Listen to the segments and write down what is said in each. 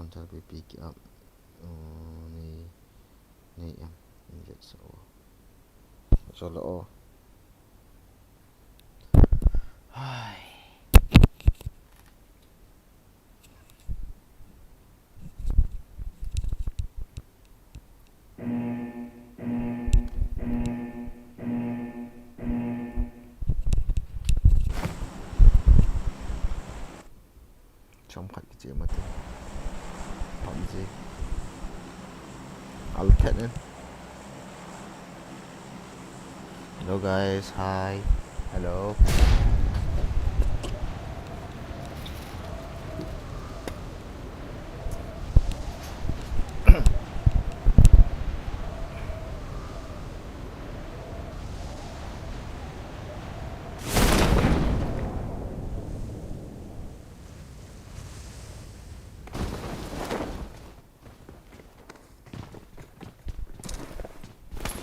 someone shall be pick up ni em inject so lỗ trong khách cái gì mà thế làm gì allocated. Hello guys, hi, hello.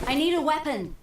I need a weapon.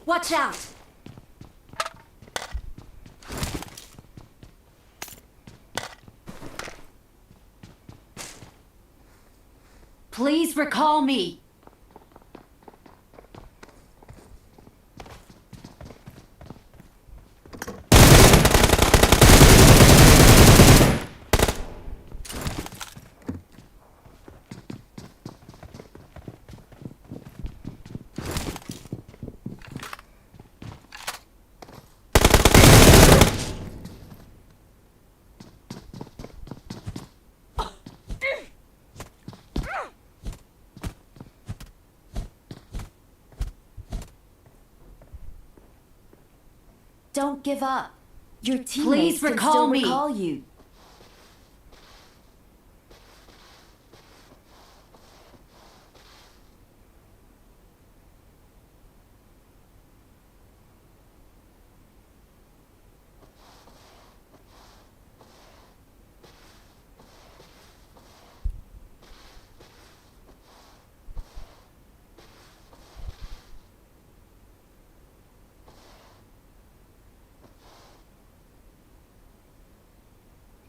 Watch out! Please recall me. Don't give up. Your teammates can still recall you.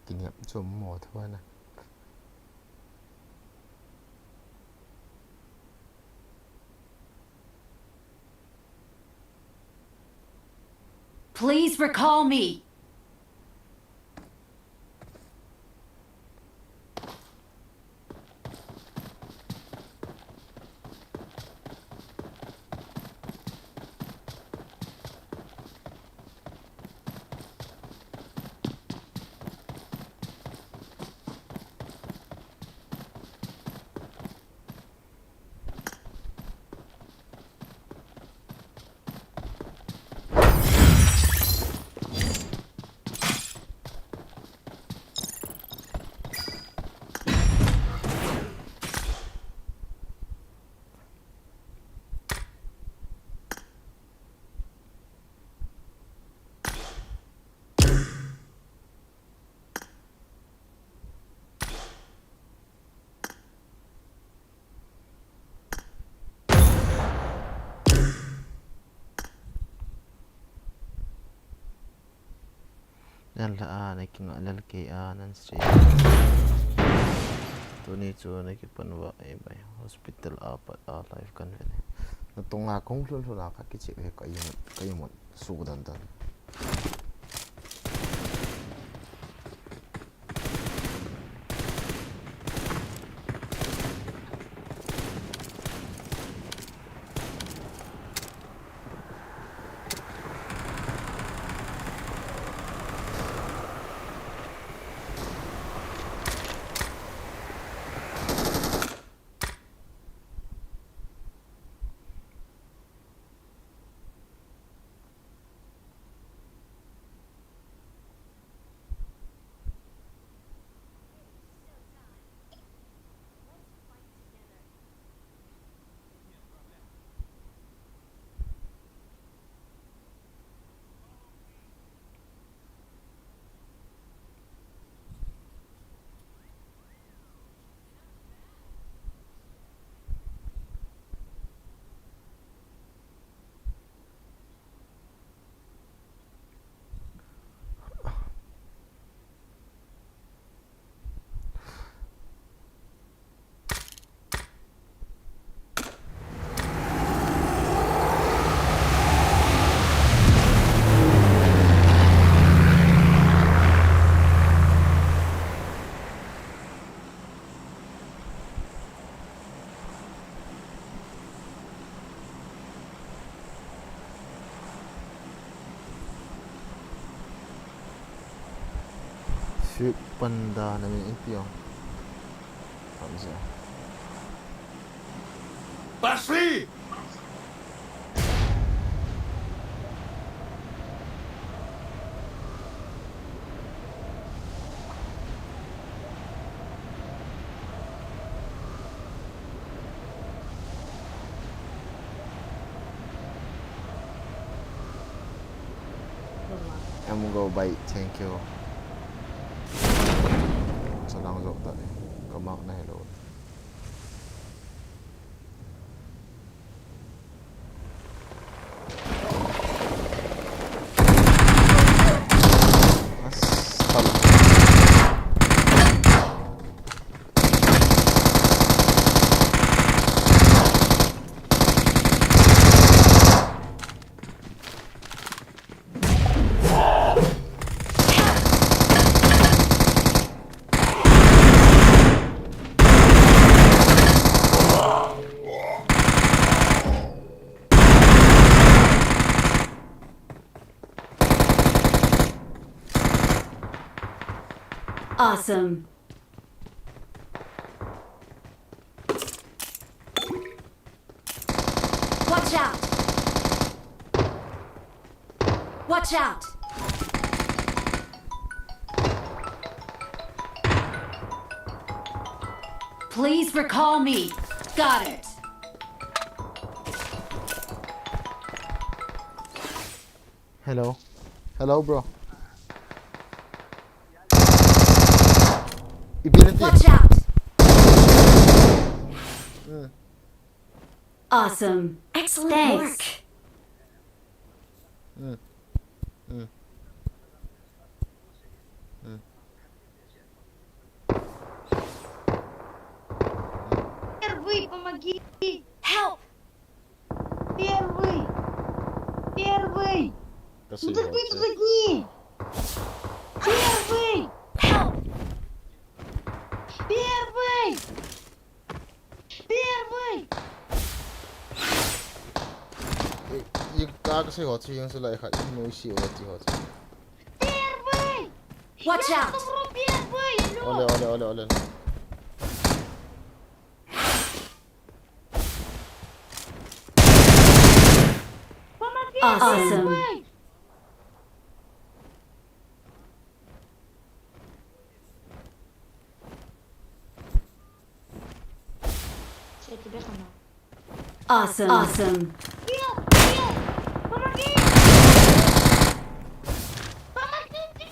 kinh nghiệm chôm mỏ thôi nè. Please recall me. Yan la na king alal ke nan street to ni chu na ki panwa ai bai hospital apat a life kan ve na tonga kong lu la ka ki che ka yim su dan dan 去笨的那边一标，看一下。Пошли! Em go baik, thank you. Senang jawab tadi. Kau makna hello. Awesome. Watch out! Watch out! Please recall me. Got it. Hello. Hello, bro. Watch out! Awesome. Excellent work. Первый, помоги! Help! Первый! Первый! Ну так вы тут одни! Первый! Help! Первый! Первый! Первый! Watch Я out! добро первый! Алло! Oleh. Помоги! Awesome. Первый! Все, тебе хана. Awesome. Нет! Помоги! Помогите!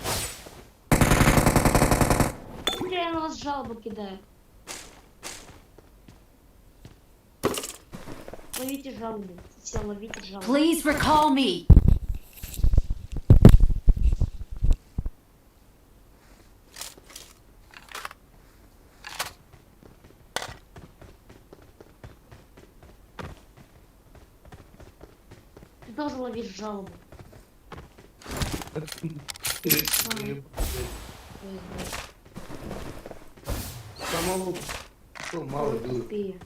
Я на вас жалобу кидаю. Ловите жалобу. Все, ловите жалобу. Please recall me. Ты тоже ловишь жалобу. Самому что мало было. Тупее.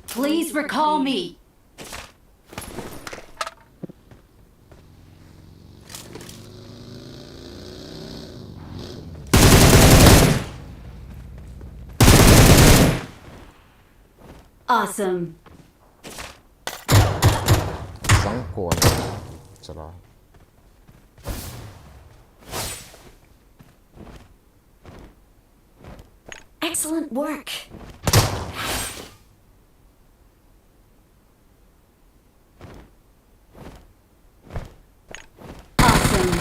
Please recall me. Awesome. Sangkuan. Salah. Excellent work. Awesome.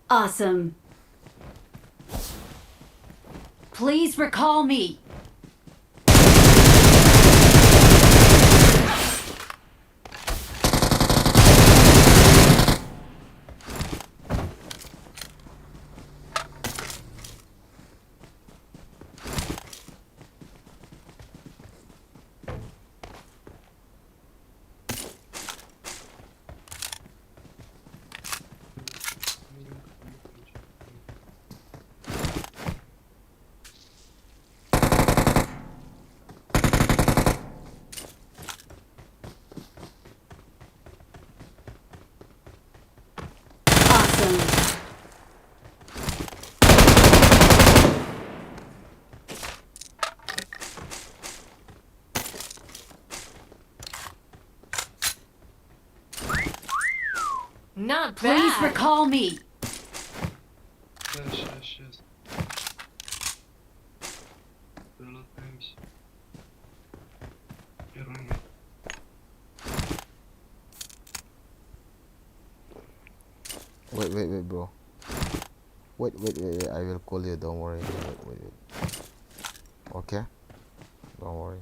Awesome. Please recall me. Awesome. Not Please bad. recall me. Сейчас. Прилатаемся. Первый. Wait, bro. Wait. I will call you. Don't worry. Wait. Okay? Don't worry.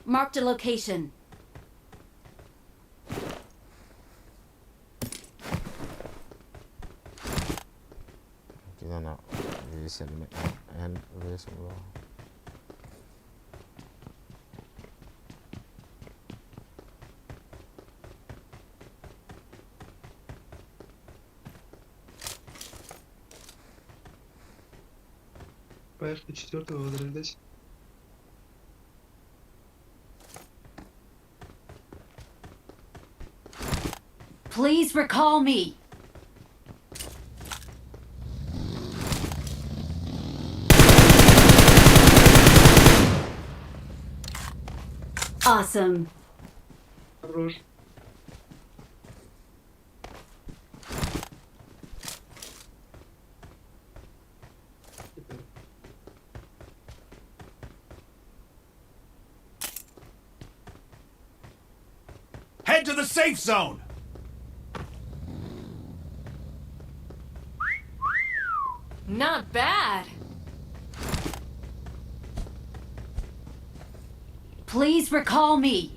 Marked a location. Kita nak vision and vision bro. Поехали четвертого возрождать. Please recall me. Awesome. Хорош. Head to the safe zone! Not bad. Please recall me.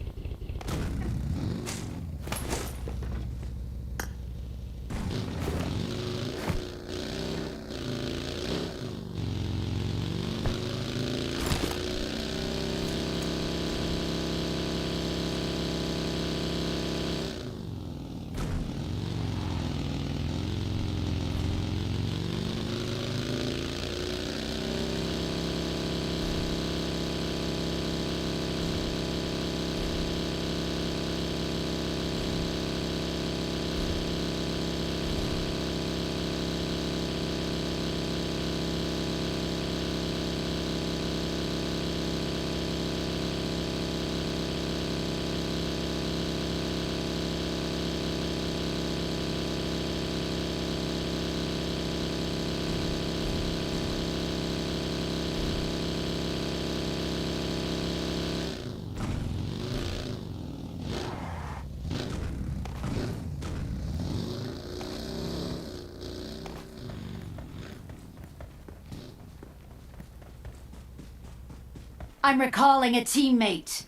I'm recalling a teammate.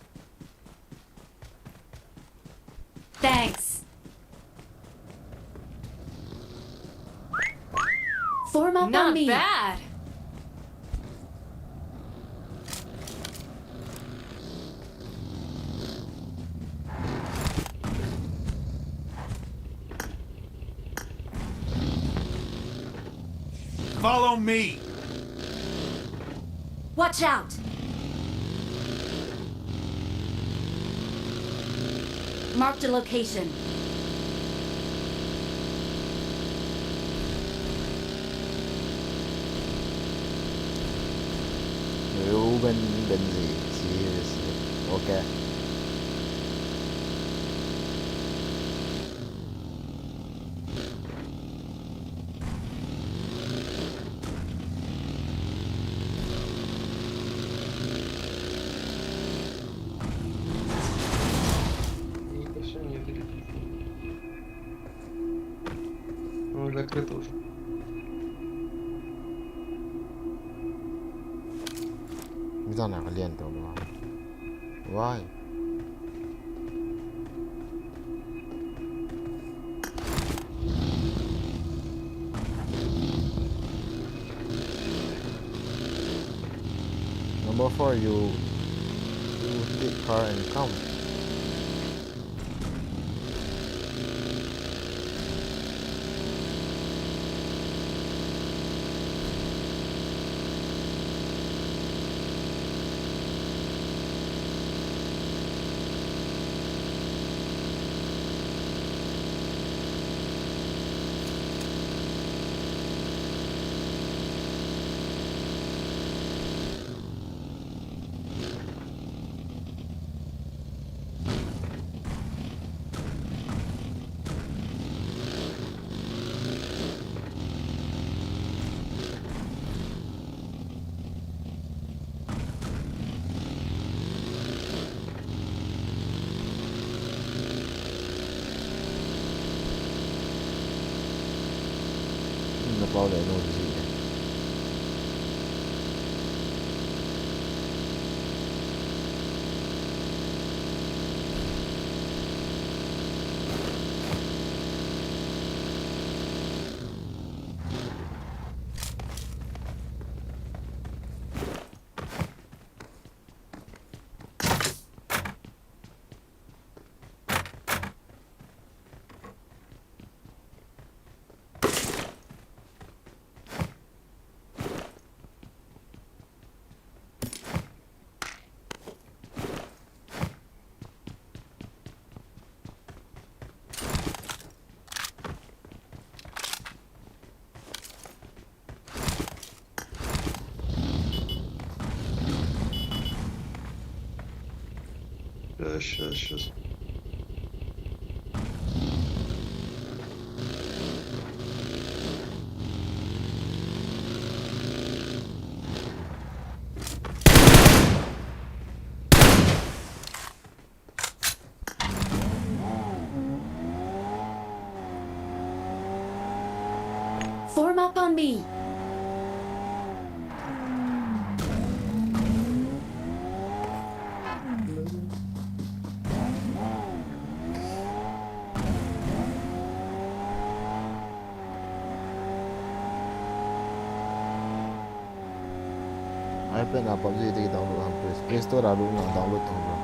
Thanks. Form up on Not me. bad. Follow me! Watch out. Marked a location. Ruben Benzi. Seriously. Okay. Это все не далеко. Ну, закрыто уже. Bisa nak kalian tu bro. Why? Number 4, you take car and come. all I know is it. Сейчас. Form up on me. iPad nak PUBG kita download hampir. Play Store dah dulu nak download tu bro.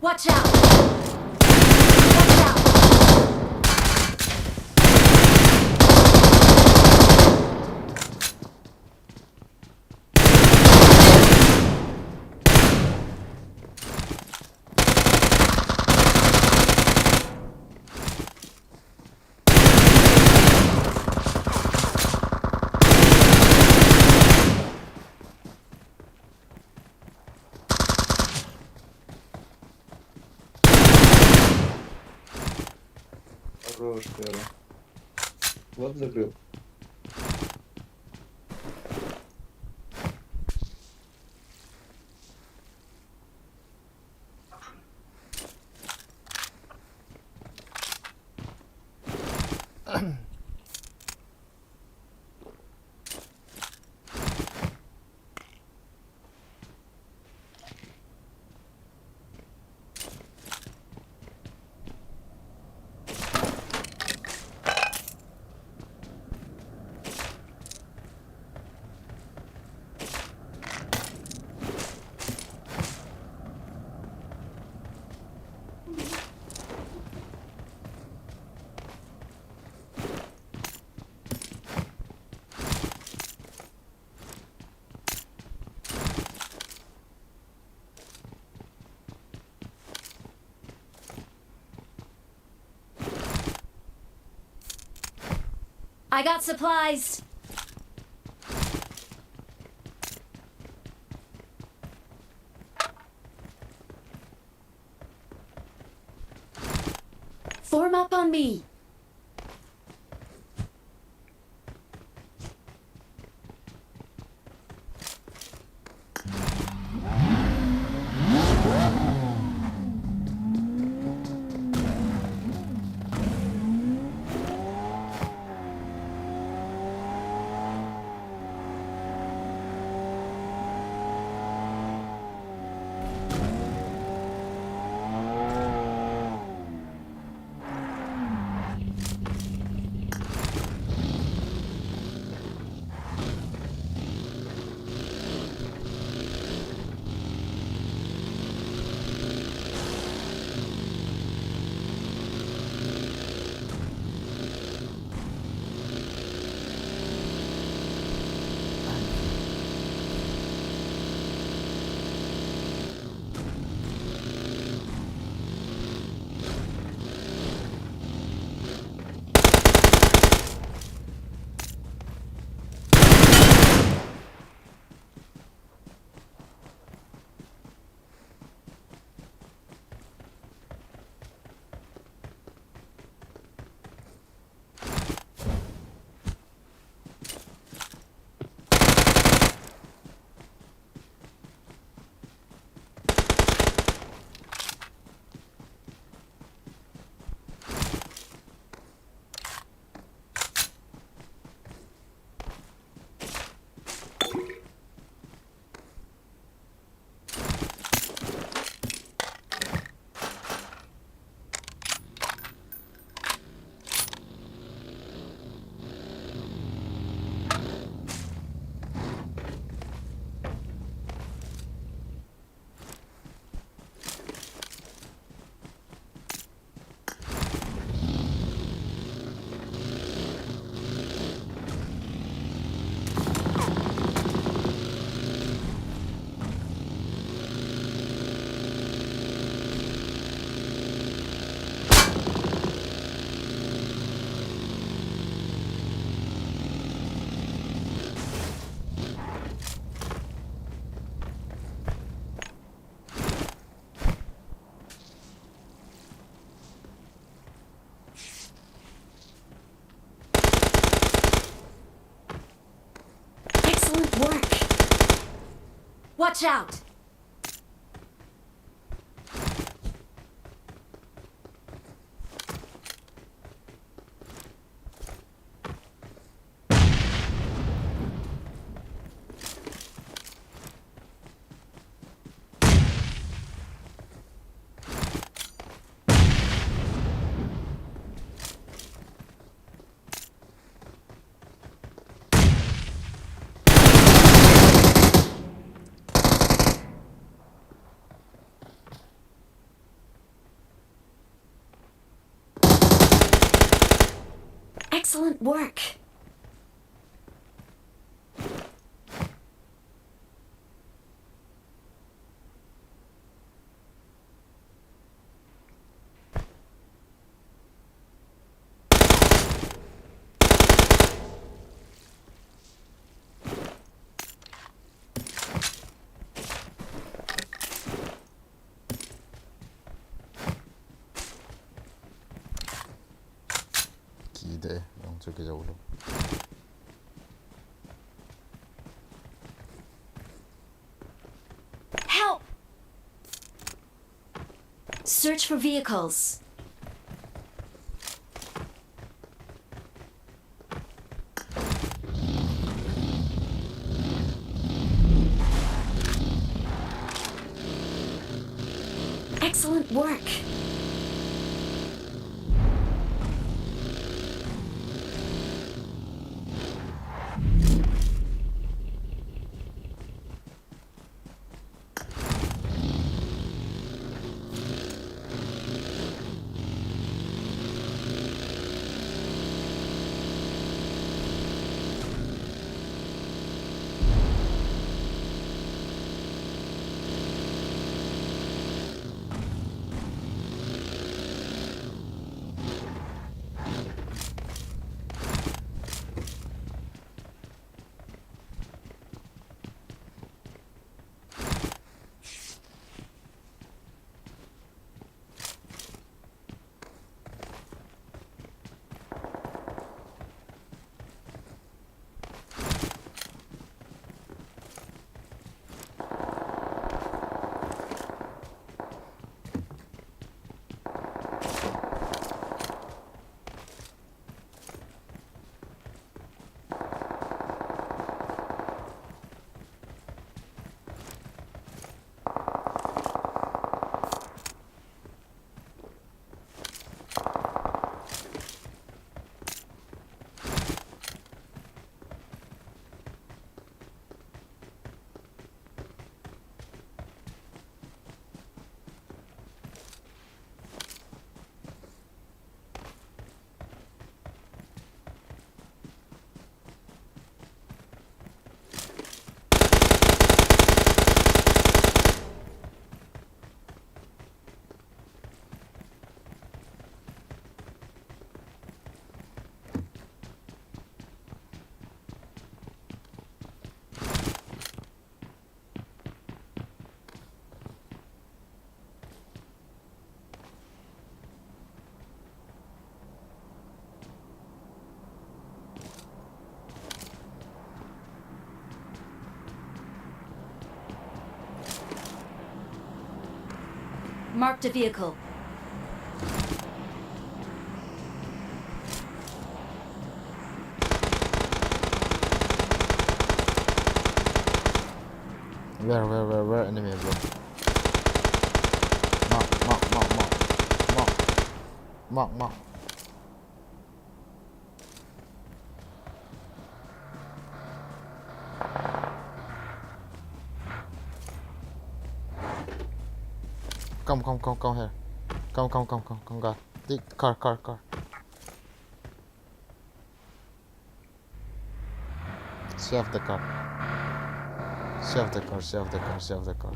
Watch out! Watch out! Хорош, Пера. Вот закрыл. I got supplies. Form up on me. Excellent work. Watch out. Excellent work. 기대 영적기적으로. Help! Search for vehicles. Excellent work. Marked a vehicle. Where enemy, bro? Mark. Come here. Come, guy. Car. Save the car. Save the car.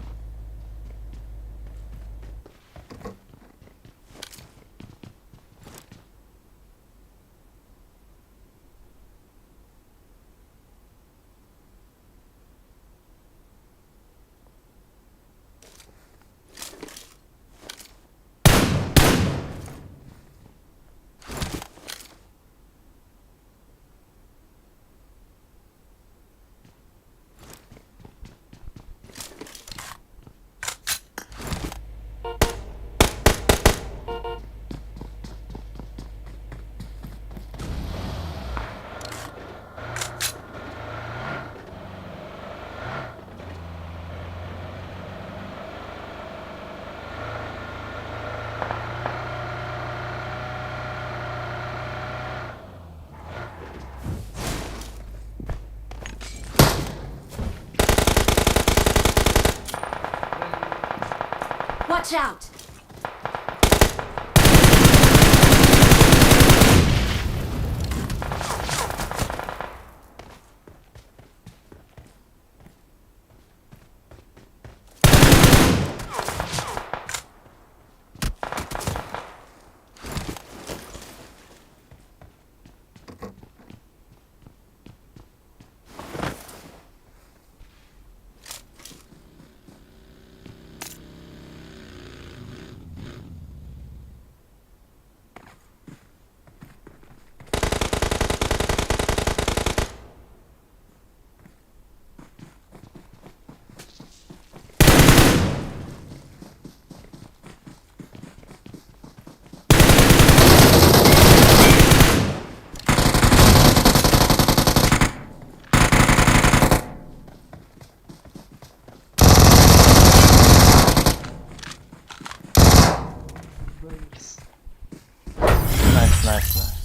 Watch out!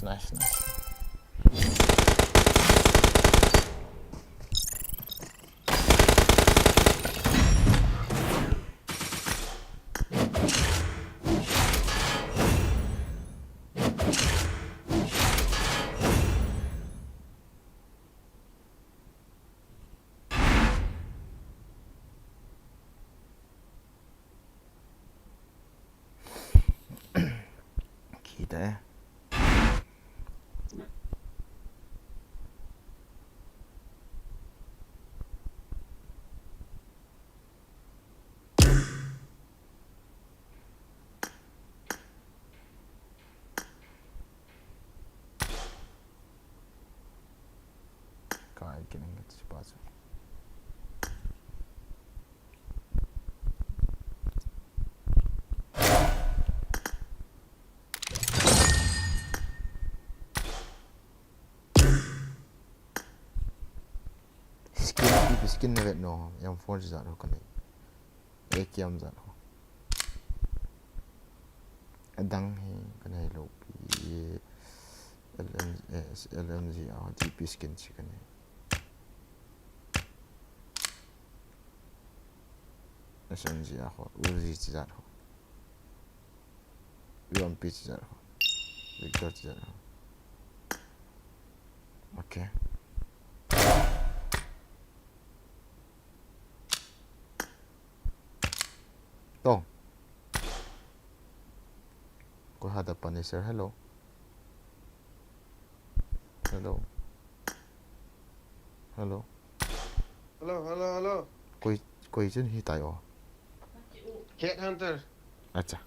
Nice. Kita Kai getting it spot. Skin nevet no yang forge zat ho kan ekiam zat ho adang hi kan hai lo pi LMG GP skin chi kan SMG ho Uzi chi zat ho UMP chi zat ho Victor chi zat ho okay Tong. Ko hadapan ni sir. Hello. Koi jen hi tayo. Headhunter. Acha.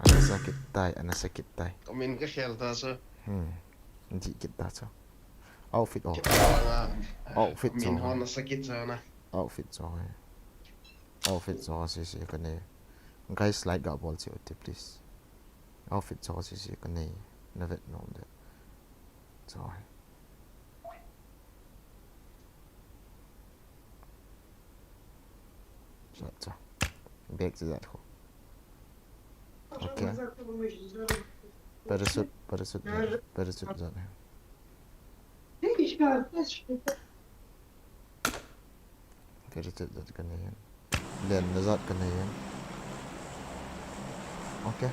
Ana sakit tay. Kamin ka shelter so. Hindi kita so. Outfit oh. Outfit so. Min hon sakit sana. Outfit so. Outfit so si kan guys slide got ball to please outfit cho si cái này nó vẹt nó được rồi cho back to that hole okay parachute zone parachute zone cái này lên nó giật cái này okay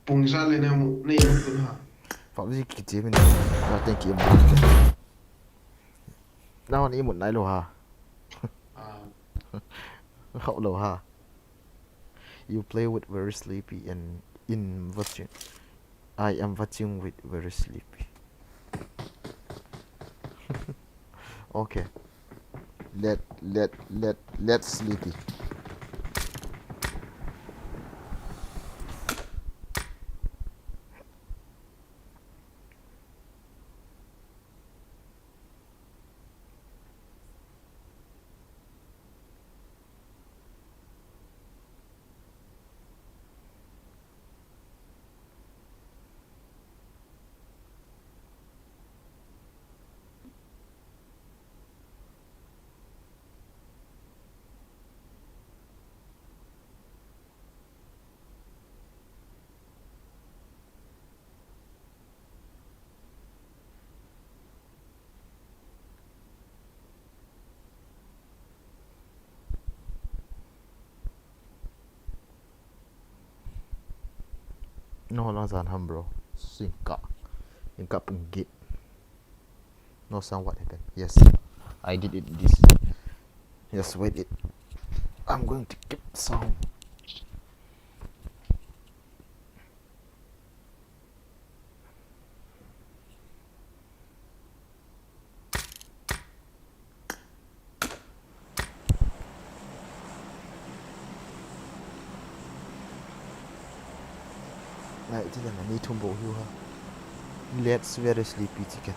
Pung ra lên em này cũng hả? phạm vi kịch chế mình là tên kiếm nào anh một nãy lô hà hậu lô hà you play with very sleepy and in watching I am watching with very sleepy okay let's sleepy no lang san ham bro singka penggit no sound what happened yes I did it this yes wait it I'm going to keep sound này chứ là đi thùng bộ hưu ha let's very sleepy chicken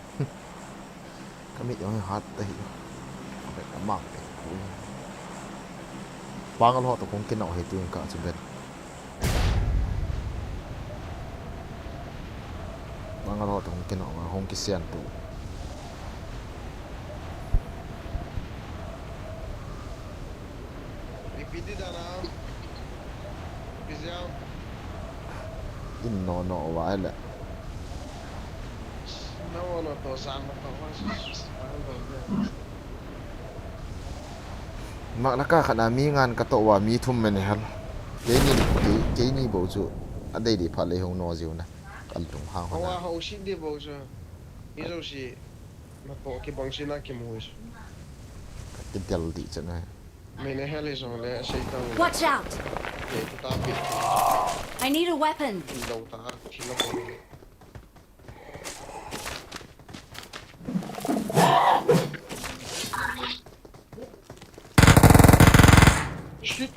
cái miệng nó hot đây phải cả mỏng quang cái họ tụi con cái nọ hết tụi cả chụp bên quang cái họ tụi con cái nọ mà không cái sen tụ Repeat it now. Bizarre. in no vãi lại No to sang nó không mặc là cả khả mi ngàn cả tổ và mi thum mình hả cái ni bộ chủ ở đây để phát lấy hồng nọ diều này ăn trùng hàng Hoa hoa hậu xin đi bao giờ? Ví dụ gì mà tổ cái bằng xin là cái mùi. cái del đi chân này Mình hay lấy xong lại xây tàu. Watch out! Để ta bị I need a weapon. đầu ta thì nó còn. Shit.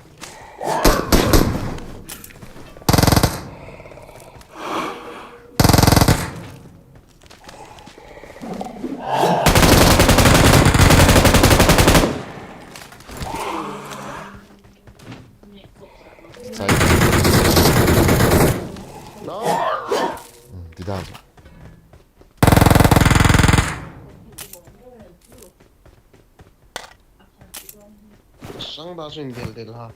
sai No. tidak Sang ta xin del ha.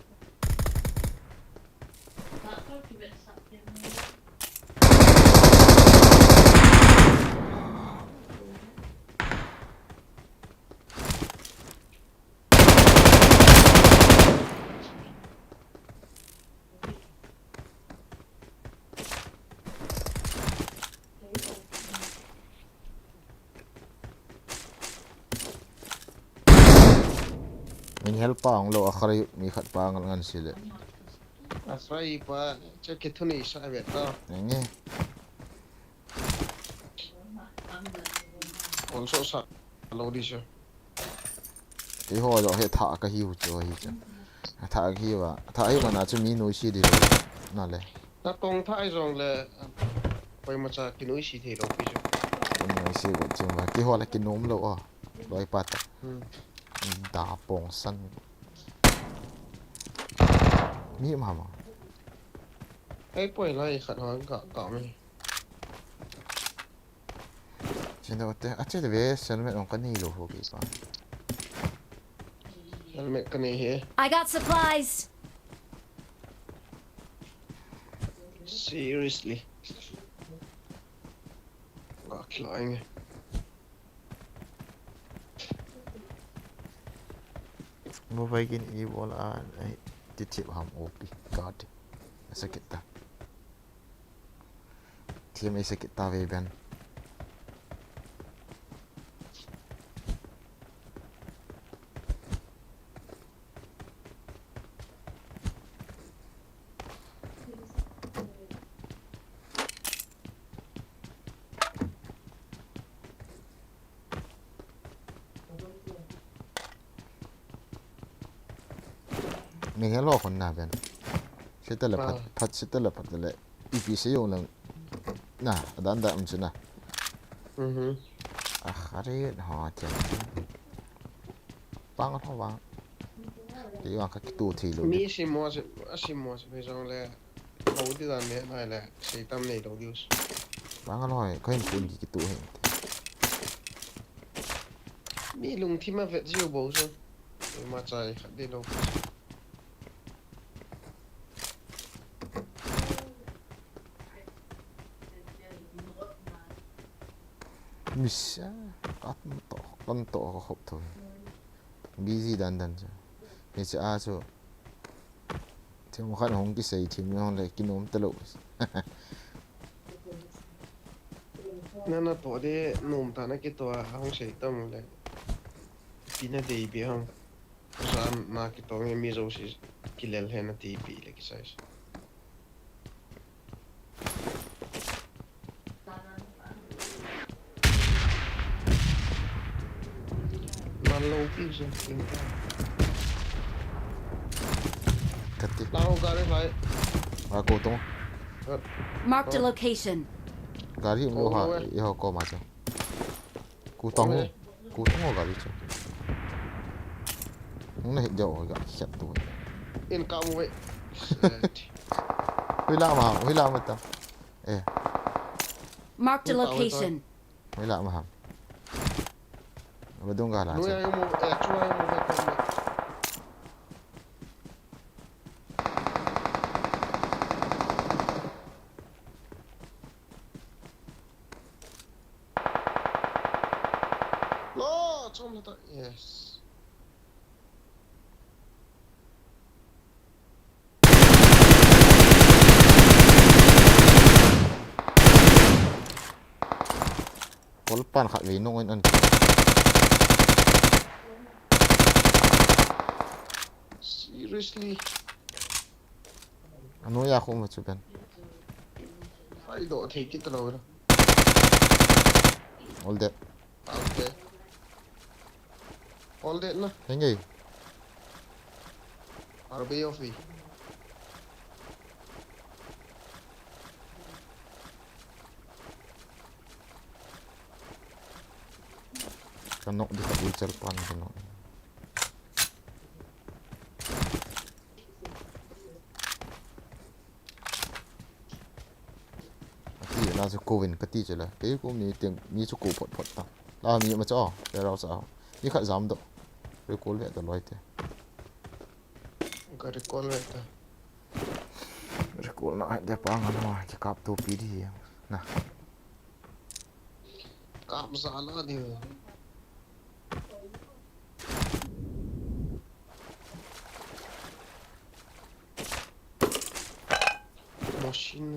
mình help pa ang lo akhari mi khat pa ngan sile Asrai pa check it to ni sa vet ta. nge Also sa lo đi chứ. cái ho rồi hệ thả cái hiu cho hi chứ thả cái hiu à thả hiu mà na chu mi noi si đi na le Ta tông thái rồi là quay mà cha cái núi xì thì đâu bây giờ. noi si ko chu ma cái ho là cái nom lo à loi pat đá bong sân mi mà ấy quay lại khát hoang cả mày trên đó thế à, chứ về xem mẹ ông cái này luôn kì pa anh mẹ cái này hả I got supplies. seriously gạt lại nghe mau bagiin i bola ai titip ham opi god sakit ta tiam ai sakit ta ve ben mình nghe lo con nào ben sẽ tên là phát sẽ tên là phát là EPC用了那等等唔知呢啊哈这好听帮他帮ဒီကကတူတီလို့ mi si mo se bây giờ hầu thì là mẹ này là sẽ tâm này đầu điều 帮อร่อยเขาเห็นคุณกี่ตัวเห็น mi lùng thì mà vẹt diêu bầu rồi mà chạy khát đi đâuมิชากันโตก็ครบถ้วยบีซีดันจ้ะนี่จะอาจูที่มันขันหงกี่ใส่ทีมยังเลยกินนมตลอด นั่นน่ะตัวเดหนุ่มตานักตัวห้องเสียตั้มเลยปีน่ะดีปีห้องสามนักตัวมีโรสิกิเลลเฮน่ะดีปีเลยกี่ไซส์มันโลปีสิจริงจัง กัดติ เราการได้ไป มาโกตง Marked a location. การที่มันว่าอีหอกก็มาจ้ะกูตงการีจ้ะมึงน่ะเห็นเจ้าก็เขียดตัว เอ็นกาวไว้ เวลามาตั้งเอ๊ะ Marked a location. เวลามาหามาดูกันละ นู้น จ้ะ ยังโมช่วยโมไปกันโอ้ชมแล้วต่อ yes พอลปันขัดวีนงอัน seriously อันนู้นอยากคุมมาจุเป็น ไอ้โดดเทกิตเราเลย all that โอเค all that นะ ยังไง عربية وفي กันนกดีกับวิจารปันกันนกที่น่าจะโควิดก็ตีจะเลยเดี๋ยวกูมีเตียงมีสุกูพดตั้งเรามีมาจ่อแต่เราจะเอานี่ขัดซ้ำตัวเรื่องกูเลี้ยตัวลอยเตะ ก็ได้ก้อนเลยแต่ เรื่องกูน่าจะปังกันว่าจะกลับตัวปีดีนะ กล้ามสาละเดียวมอชิน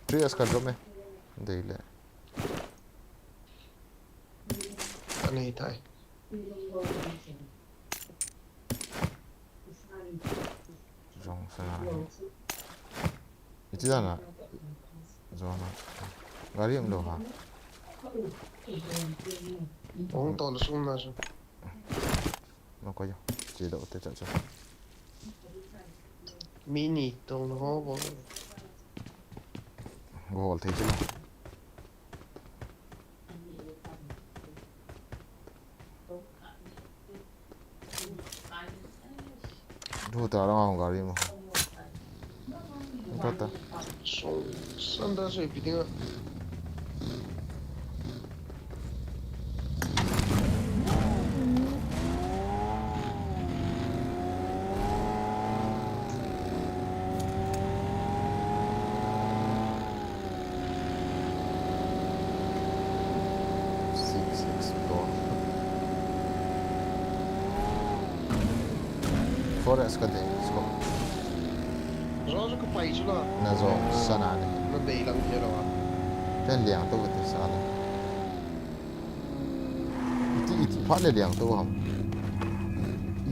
3 ska dra med det är det อันนี้ไทย rong sana itu dana zona gari yang doha ผมต่อสู้นะจ๊ะ nó có gì chỉ độ tới trận cho มินิตรงนั้นบอก gol thấy chứ nào Luta lang ako gari mo. Ito. So, sanda so ipitinga. Forest ka din. So, Rồi cái phải chứ là na zo sana ne. nó đầy lắm thế rồi. Then liang to with sa la. Iti pha le liang to ham.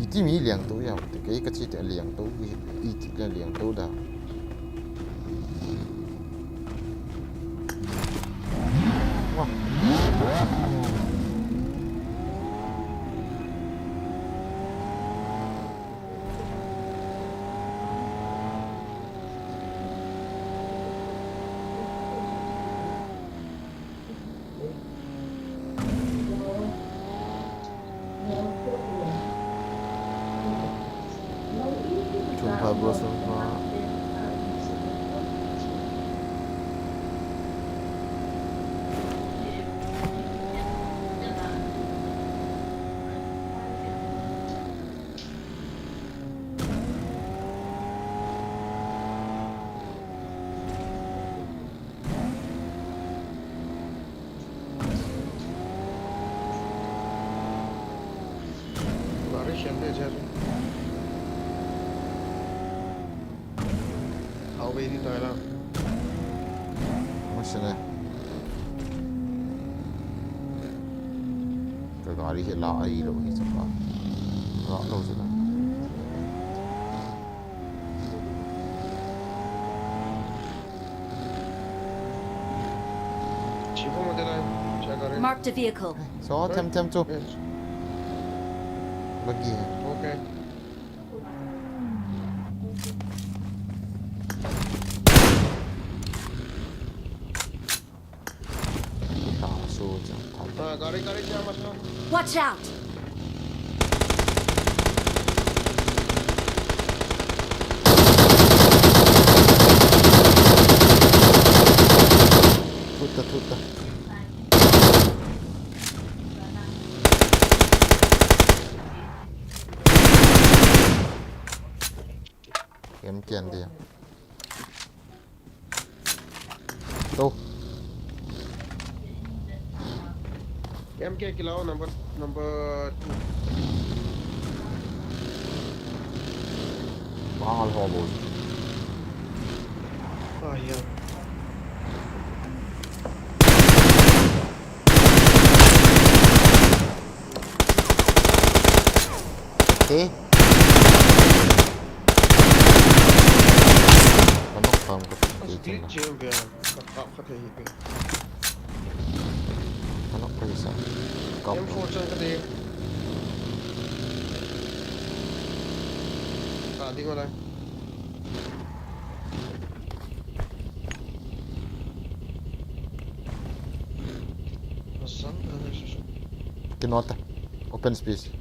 Iti mi liang to ya. Te kai ka chi te liang to iti le liang to da. Wah. Jumpa bro semua. Baris yang dia cari. Hậu về đi tới nào. Macam ni. Cái gari hiện lại rồi thì sao đó. Rõ đâu rồi đó. Chỉ có một cái này. Check out it. Marked a vehicle. So, tem tu. Yes. Bagi. Okay. Tak so macam. Ah, garis jangan masuk. Watch out! Tuta. Kian dia. Tu. MK kilau number 2. Mahal hobos. Ah ya. Okay. Manok faham ko. Split jam ya. Kap kata hipe. Manok pa isa. Kap. M4 cang kata. Tadi mana? Asal ada sesuatu. Kinota. Open space.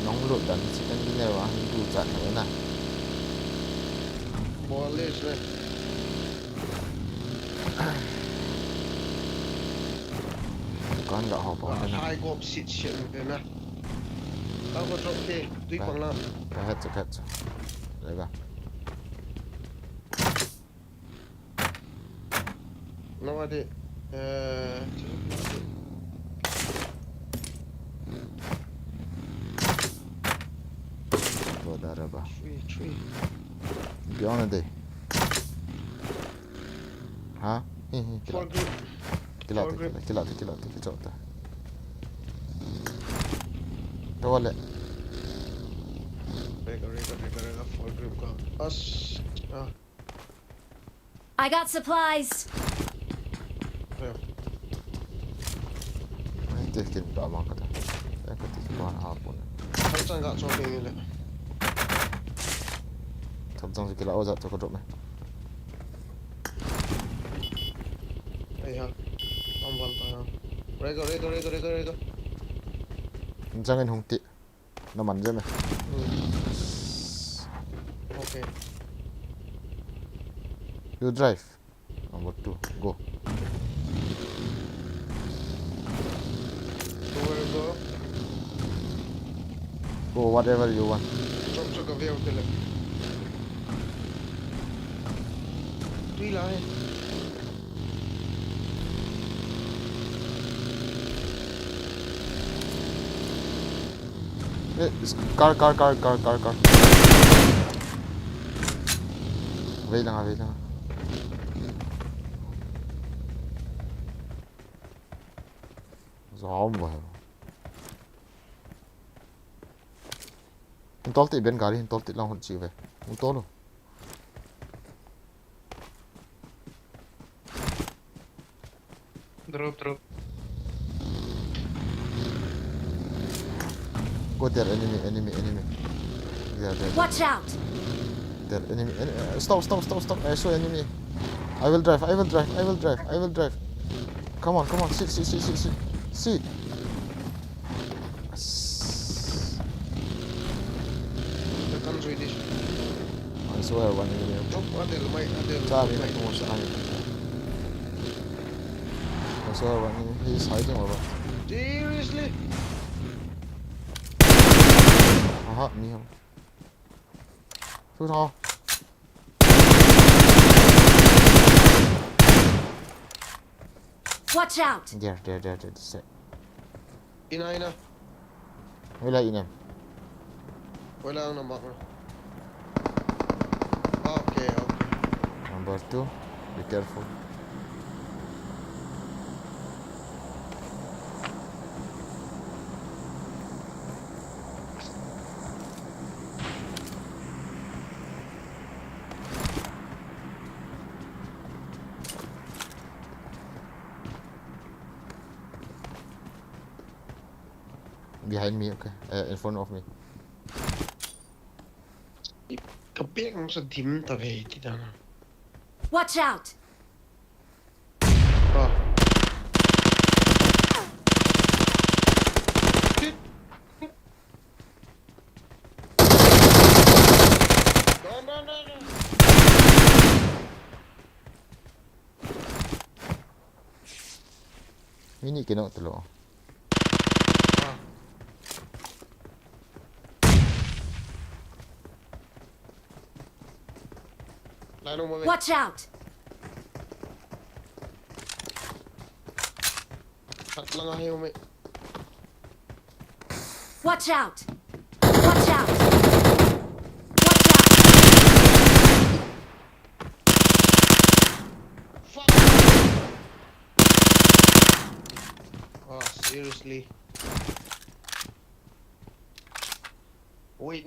Nóng lụt đánh chỉ cần đi nèo ăn đủ chặn nữa nè. Boleh sih. Con gạo hộp vào thế nào? Hai gộp xịt xịn thế nào? Tao có trộm kê, tuy bằng nào. Cái hết rồi. Đấy vào. Nó đi. Rồi đã ra vào. Chui. Gimana deh? Hah? For grip. Kilat. Tawala. Rega, for grip ka. I got supplies. Ayo. Itu kita tak makan dah. Aku tak makan apa. Halsan gak shopping ini. Thậm chí là áo giặt cho con trộm này. Ê. ha tam wal ta ha rego Jangan hong ti. Naman dyan eh. okay You drive. Number 2. Go. so where go Go whatever you want. chop chop ka veo tele tui la he Car. Wait lang. Gió mà. Không tốt thì bên gari, không tốt thì long hồn chịu về. Không tốt đâu. drop Go there, enemy. There. Watch out! There, enemy. Stop. I saw enemy. I will drive. Come on. See. the kan Swedish I swear one enemy. chop adel mai Sabi na kung saan. I swear one enemy. He's hiding over. seriously Aha, ni không. Phước thôi. Watch out! There. Set. ina Wala inem. wala ang nambak na okay Number 2. Be careful. Behind me, okay. In front of me. kapek mo sa dim ta ve ti da na Watch out! ah no Ini kena telur. Lain mo ve Watch out! at lang ahayo me Watch out! fuck seriously wait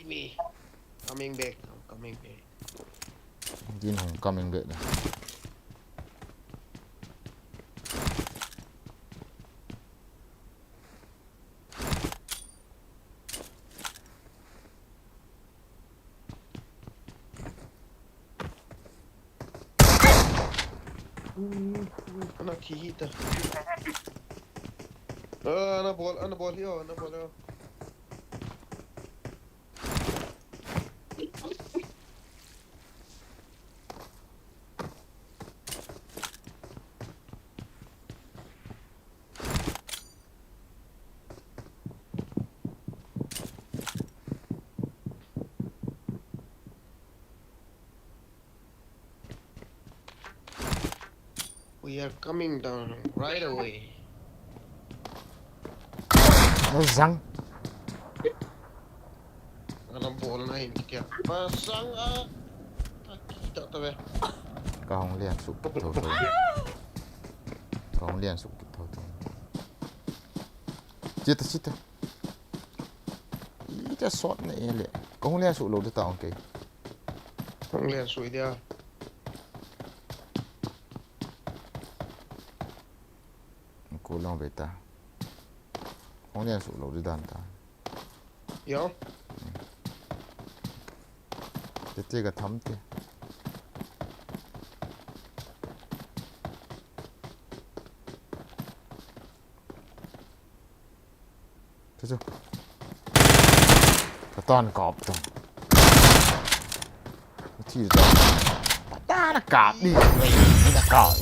me coming back Jin Hong coming back. anak hihita ana bol yo we are coming down right away Nó răng. alam bol na hin kya pasang kita ta ve Cả Hong liền sụp thầu. Cả Hong liền sụp thầu. Chita. Ita shot na ele. Cả Hong liền sụp lầu được tao okay. không liền suy dia Cô long về ta. Hong liền sụp lầu được đàn ta. yo Cái thấm thế. Chứ cái toàn cọp thôi thì rồi ta là cọp đi đây là cọp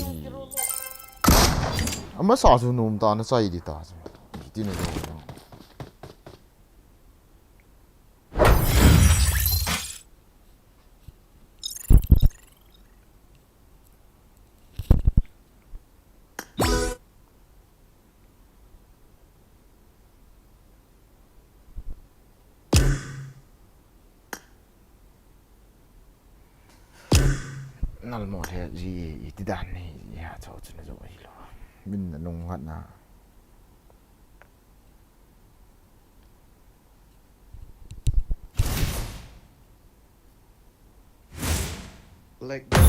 amma sa su num ta na sai di ta ti ne do nal mo he ji ti dan ni ya cho chu ne zo hi lo min na nong hat na Like that.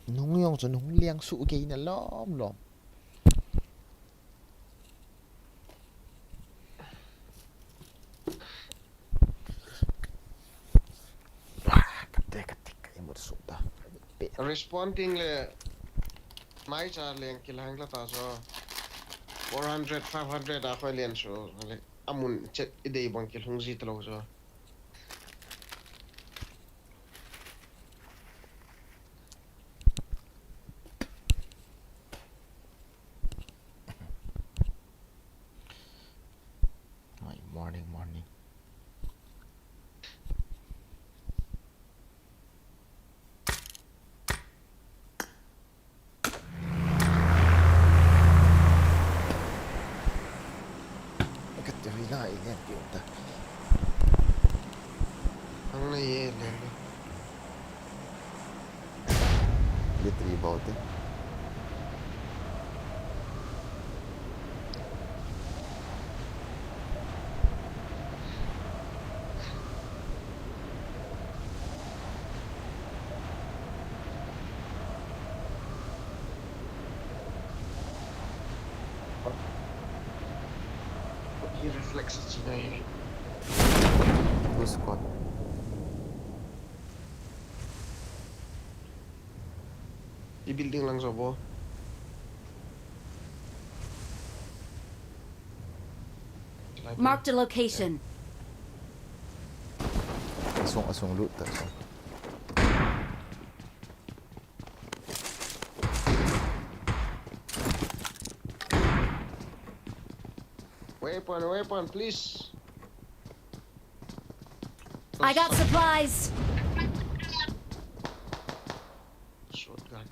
nung yong cho nung liang su ge na lom lom ka te ka mo su ta Responding le mai cha leng kilang la ta so 400 500 a khoi len so le amun chet idei bang kil hung ji tlo so morning ka te ri na i ne ki ta ang na ye le ye tri about it he reflects chi na ye two squad I building lang so bo Marked a location. asong loot ta so weapon please I got supplies. shotgun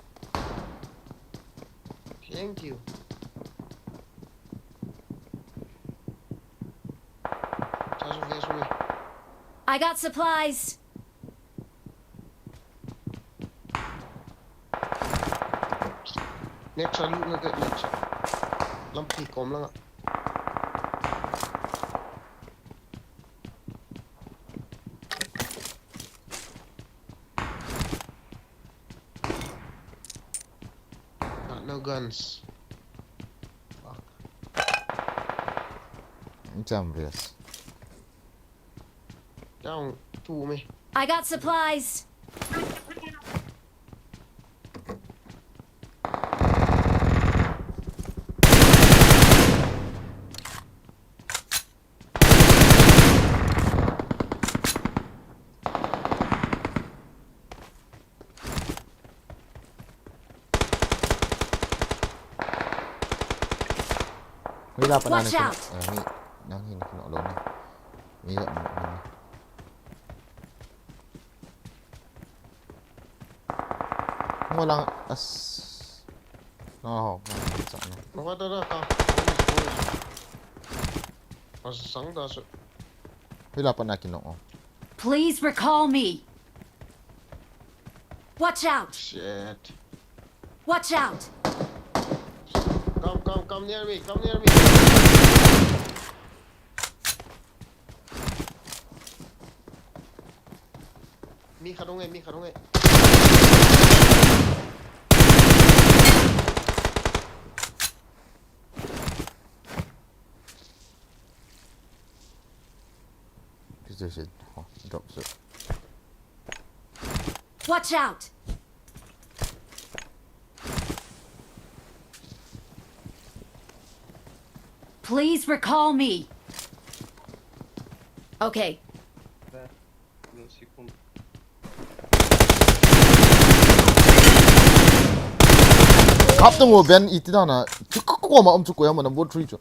thank you Charge of this one I got supplies. next loot na ka next lampi kom lang no guns jam res down two me I got supplies. Wala pa Watch na out! nang hin ko lo na. Mi walang as no, sa ano. Nakada na ka pasang da so Wala pa na kinoo. Please recall me. Watch out! Shit. Watch out! Come near me, come near me. Mi kharong hai. This is drops it. Watch out! Please recall me. Okay. 갑등 오벤 이티다나 그거 마음 죽고 야만 뭐 트리죠.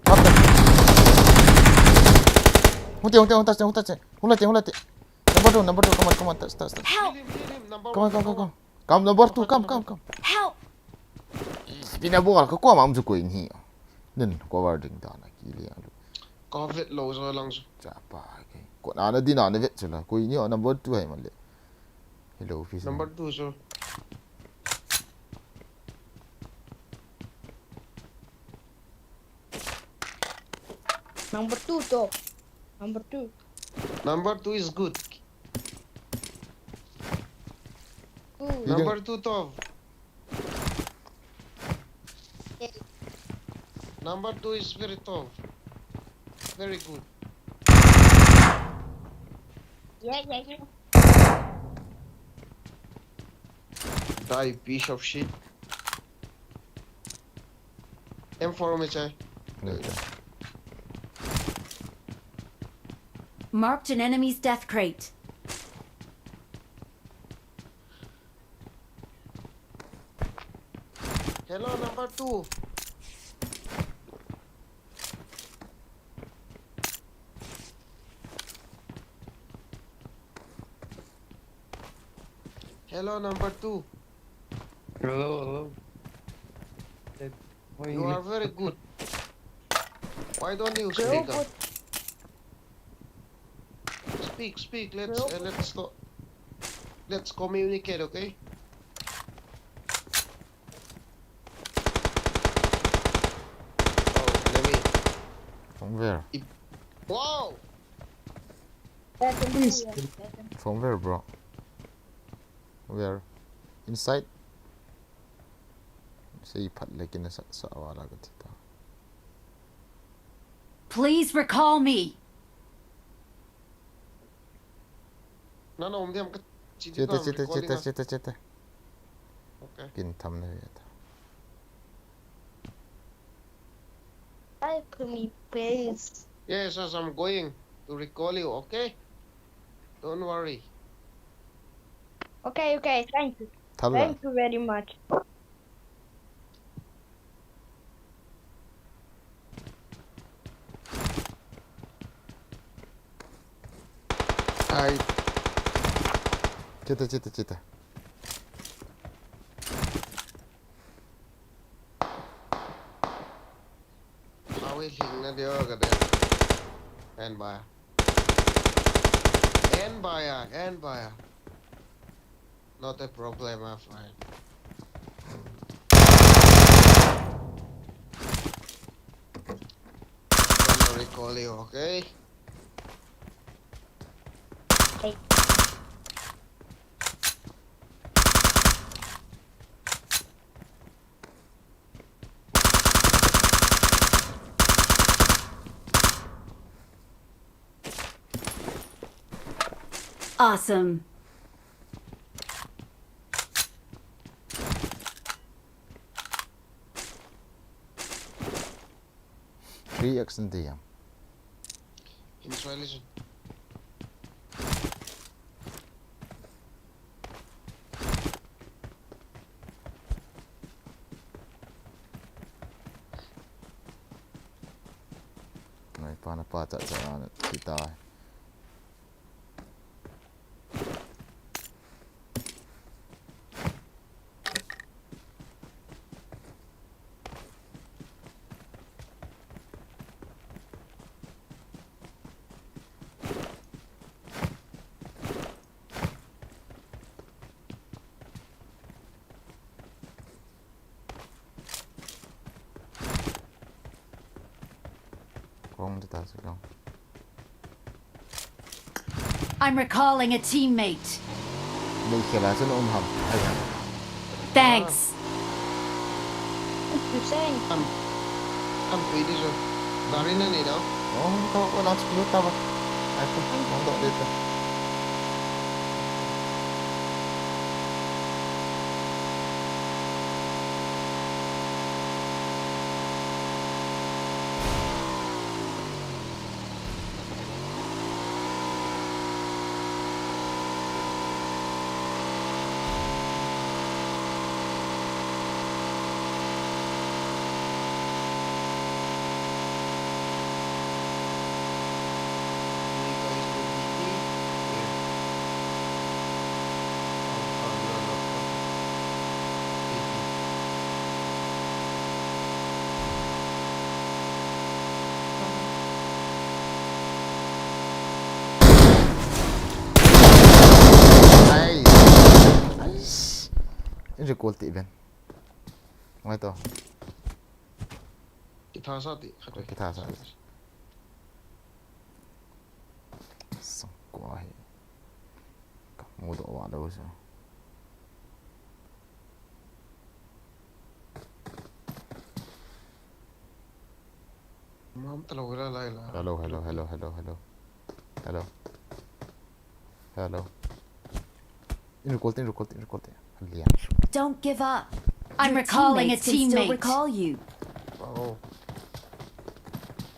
갑등. 혼대. Number 2, come on, start. Help! Come, number 2, come. Help! Pinabugal ka ko maam 죽고 있니? 는 coverting dana kili alu. Covid low so lang so. Chapa ke. Ko na din na vet chula. Ko ini number 2 hai malle. Hello office. Number 2 so. Number 2 to. Number 2. Number 2 is good. Good. Number 2 to. Number 2 is very tough. Very good. Yeah. Die piece of shit. M4 में चाहे. Marked an enemy's death crate. Hello, number 2. Hello, number 2. Hello. You are very good. Why don't you Girl, speak up? but Speak. Let's communicate, okay? Oh, let me. From where? Wow! From where, bro? Where? Inside? Say pat like in sa awala ka tita. Please recall me. No, हम Cheta. Okay. Kintam na yata. I me pains. Yes, as I'm going to recall you, okay? Don't worry. Okay. Thank you. Thala. Thank you very much. I Cheta. will hing na dio ka din. And baya. Not a problem, my friend. I'm gonna recall you, okay? Hey. Awesome. Three accent diam. Initialization. Ay paano pata sa kita. Wrong the task lang. I'm recalling a teammate. May kira sa noong ham. Ayan. Thanks. You're saying Ang pwede siya. Dari na nila. Oh, ito ko lang sa piluta ba? Ito, mandok dito. You guys do DT. Here. Oh, no, no. DT. Nice! Nice! Ini kulti Ben. Mga ito. Kita sa ti. Kita sa. Sangkuahi. Kamudo wa daw siya. Mam talaga wala la. Hello, hello, hello, hello, hello. Hello. Hello. Ini kulti. Alian. Don't give up. I'm Your recalling a teammates can still teammate. recall you. Oh.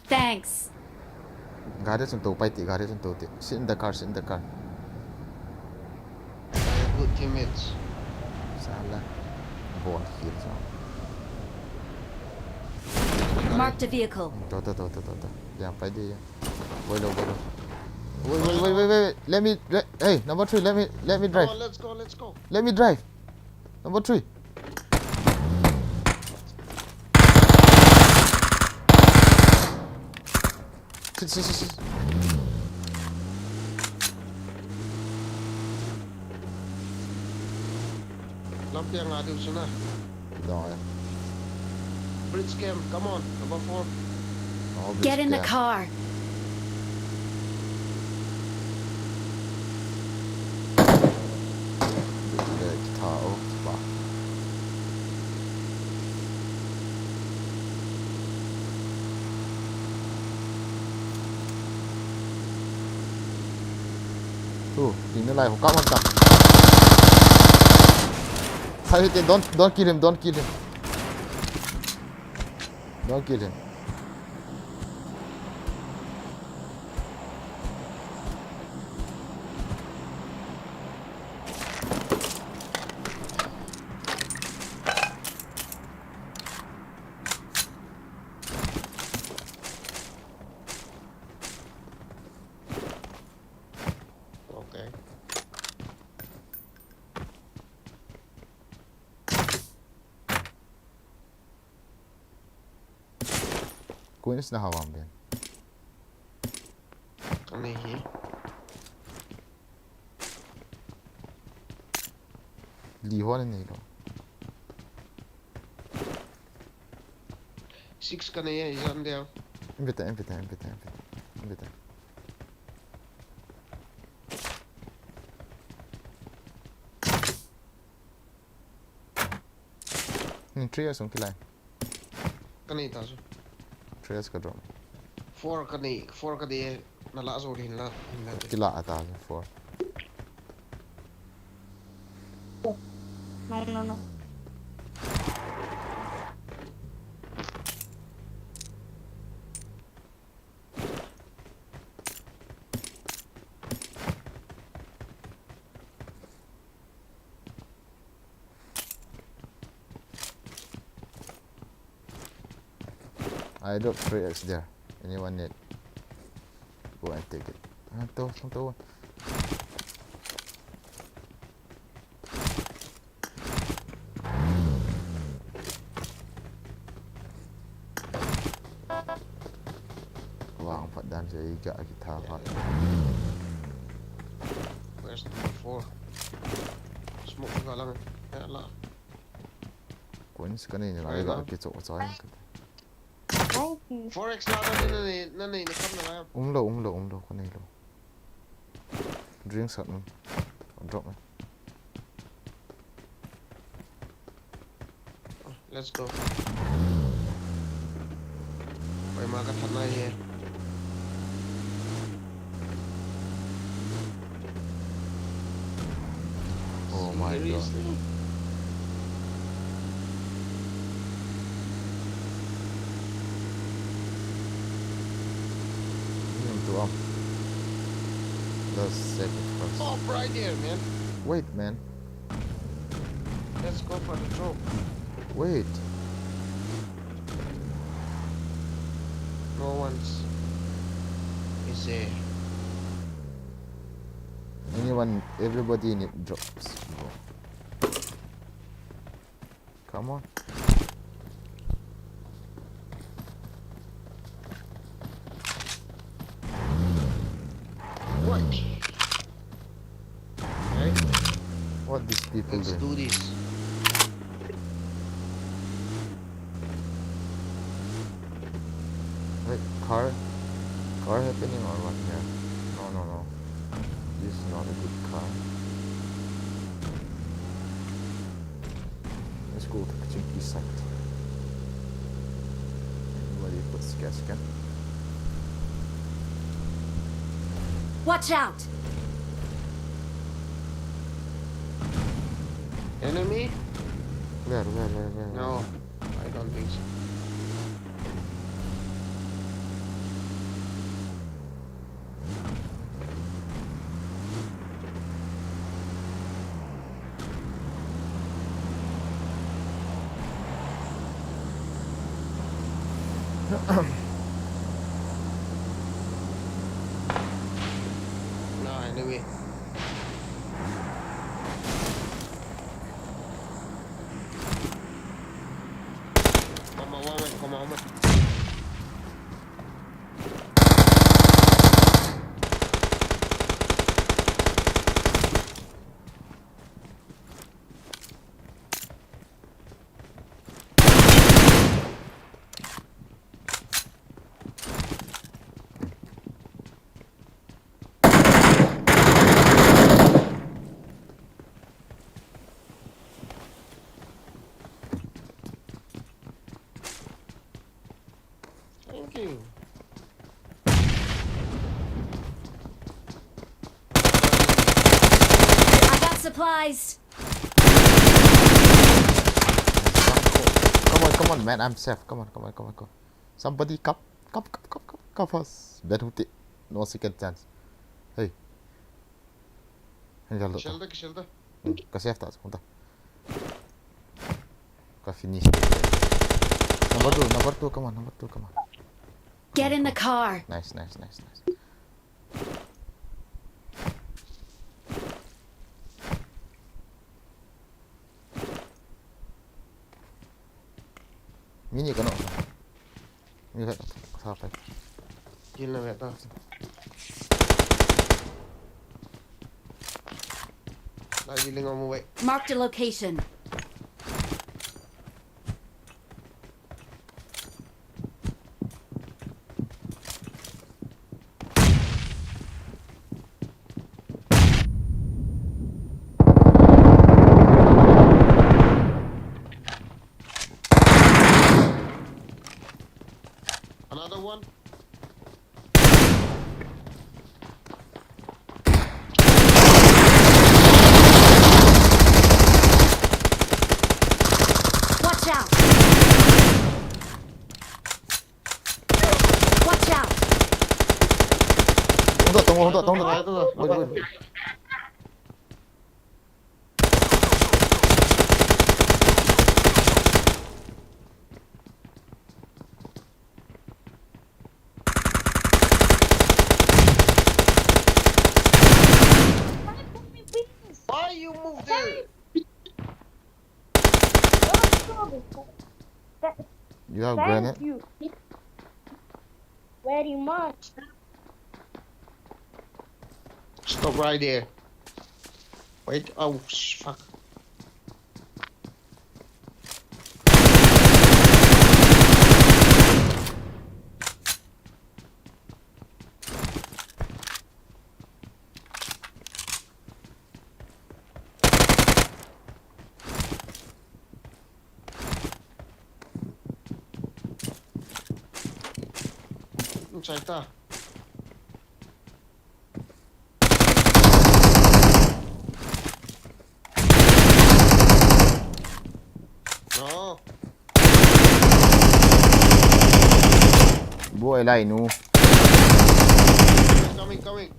Thanks. Gari sentuh paiti, gari sentuh ti. Sit in the car, sit in the car. Good teammates. Salah. Bon kill sa. Marked a vehicle. Tuh. Jangan pai dia. Boleh. Wait. Hey, number 3, let me drive. Come on, let's go. Let me drive. Number 3. Sit. Lampi yang ada di sana. No, ya. Bridge cam, come on, number 4. No, Get in the biscuit. car. Kita tahu, bah. Tuh, ini lah, hukam mantap. Don't kill him. Don't kill him. Okay. Kunis na hawam din. Kanihi. Lihon ni lo. 6 kaniya, isang dia. Invita. Ni 3 years kilai. Kanita so. 3 years ka drop. 4 kani nala so rin la. Kila ata 4. no. I dropped 3x there. Anyone need? Go and take it. Tuh. Wah, 4 dan saya iga kita apa. Where's number 4? Smoke juga lang. Ya lah. Kunis kanina Sorry, iga ma'am. kita sa Thank you. Forex လာတော့นั่นนี่นะครับนะครับ Umlo,คนนี้lo. Drink sat man. Drop man. Let's go ไปมากันทันได้เฮีย Oh my god. Seriously? To up. Let's set it first. Stop right there, man. Wait, man. Let's go for the drop. Wait. No one's is there. Everybody need drops. Bro. Come on. What? Right? What these people Let's doing? do this. Wait, car happening or what here? No. This is not a good car. Let's go to the Chinky site. Anybody puts gas can? Watch out! Enemy? Where? No, I don't think so. No, enemy. Come on. Thank you. I got supplies! Come on, man, I'm safe. Come on. Somebody cup us. Beruti. No second chance. Hey. Shelter. Kasih tak sebentar. Kau finish. Number two, come on. Get in the car! Nice. Mini ka no? Mini ka sapay. Kill na beta. Lagi lingaw mo wait. Marked a location. Another one. Watch out! Watch out! Tunggu. Wait. Why you move there? You have Thank grenade? you very much. Stop right there. Wait. Oh, fuck. chạy ta đó Buhay lai nu. coming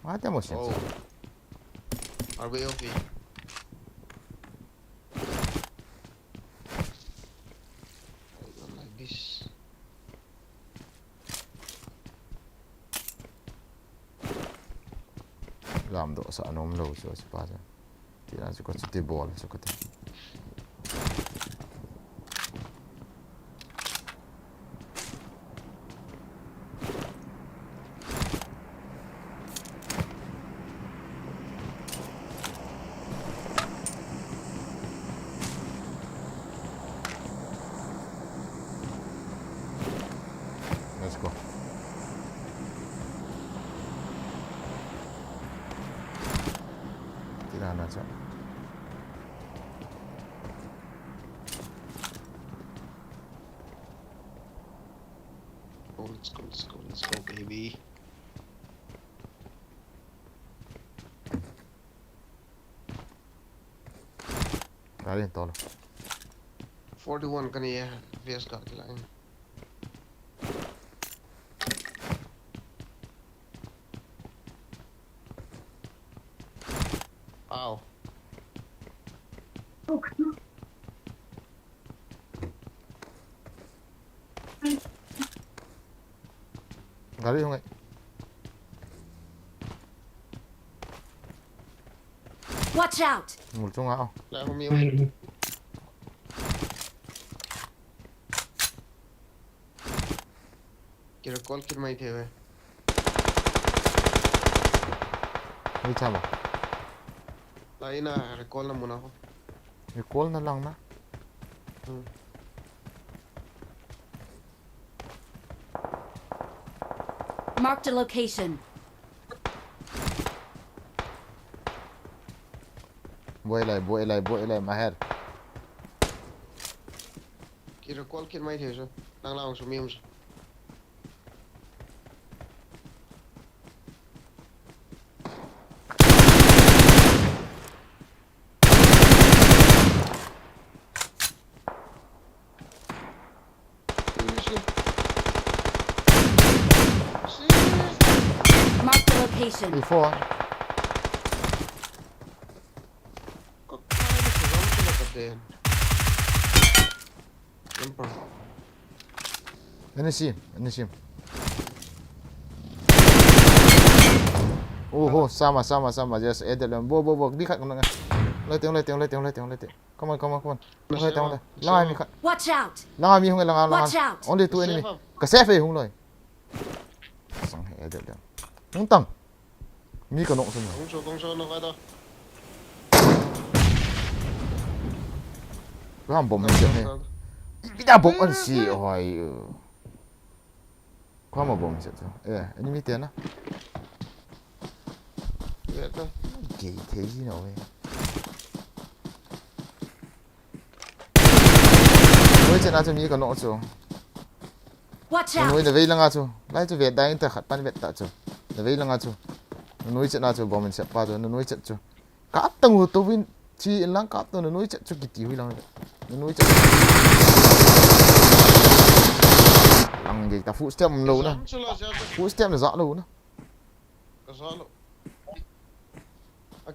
Mata mo siya. oh are we okay I don't like this Làm độ sợ nôm lâu rồi chứ ba giờ. Thì là chỉ có chút tiêu bò là sẽ có thể. Let's go. Tira na siya. oh let's go baby Kali tolo. 41 kan ya VS ka lang ow Kali không ấy. Watch out! Một trong áo. lại không yêu kira call kir mai thewe Đi chăm à? lại na recall na muna ko Recall na lang na. Marked a location. Buhay lại, maher. kira call kir mai thewe so nang lang so mium Marked a location. Before. Ini sim. Oh, sama. Just Edam. Bo. Di kat kena. Leteng. Come on. Leteng. Lang mi kat. Watch out! Lang mi hong lang. Watch out! Only two enemy. Ka safe hong loi. Sang Edam. Hong tang. Mi ka nok sun. Công số nó phải đâu Cái hàm bom này này. Cái đá bom ăn xì hoài. Có mà bom chết rồi. Enemy tiền á. biết đâu Kỳ thế gì nào vậy? Nuôi chân ăn cho mi cái nọ chứ. Watch Nuôi out! là vây lăng chứ. Lại cho Việt đánh ta khát pan Việt ta chứ. Là vây lăng chứ. Nuôi chân ăn chứ bom mình sẽ pa chứ. Nuôi chân chứ. Cả tầng hồ tôi vin chi lăng cả tầng nuôi chân chứ kỹ huy lăng. Nuôi chân. Lăng gì ta footstep lâu nè. Footstep là rõ lâu nè. cái số nó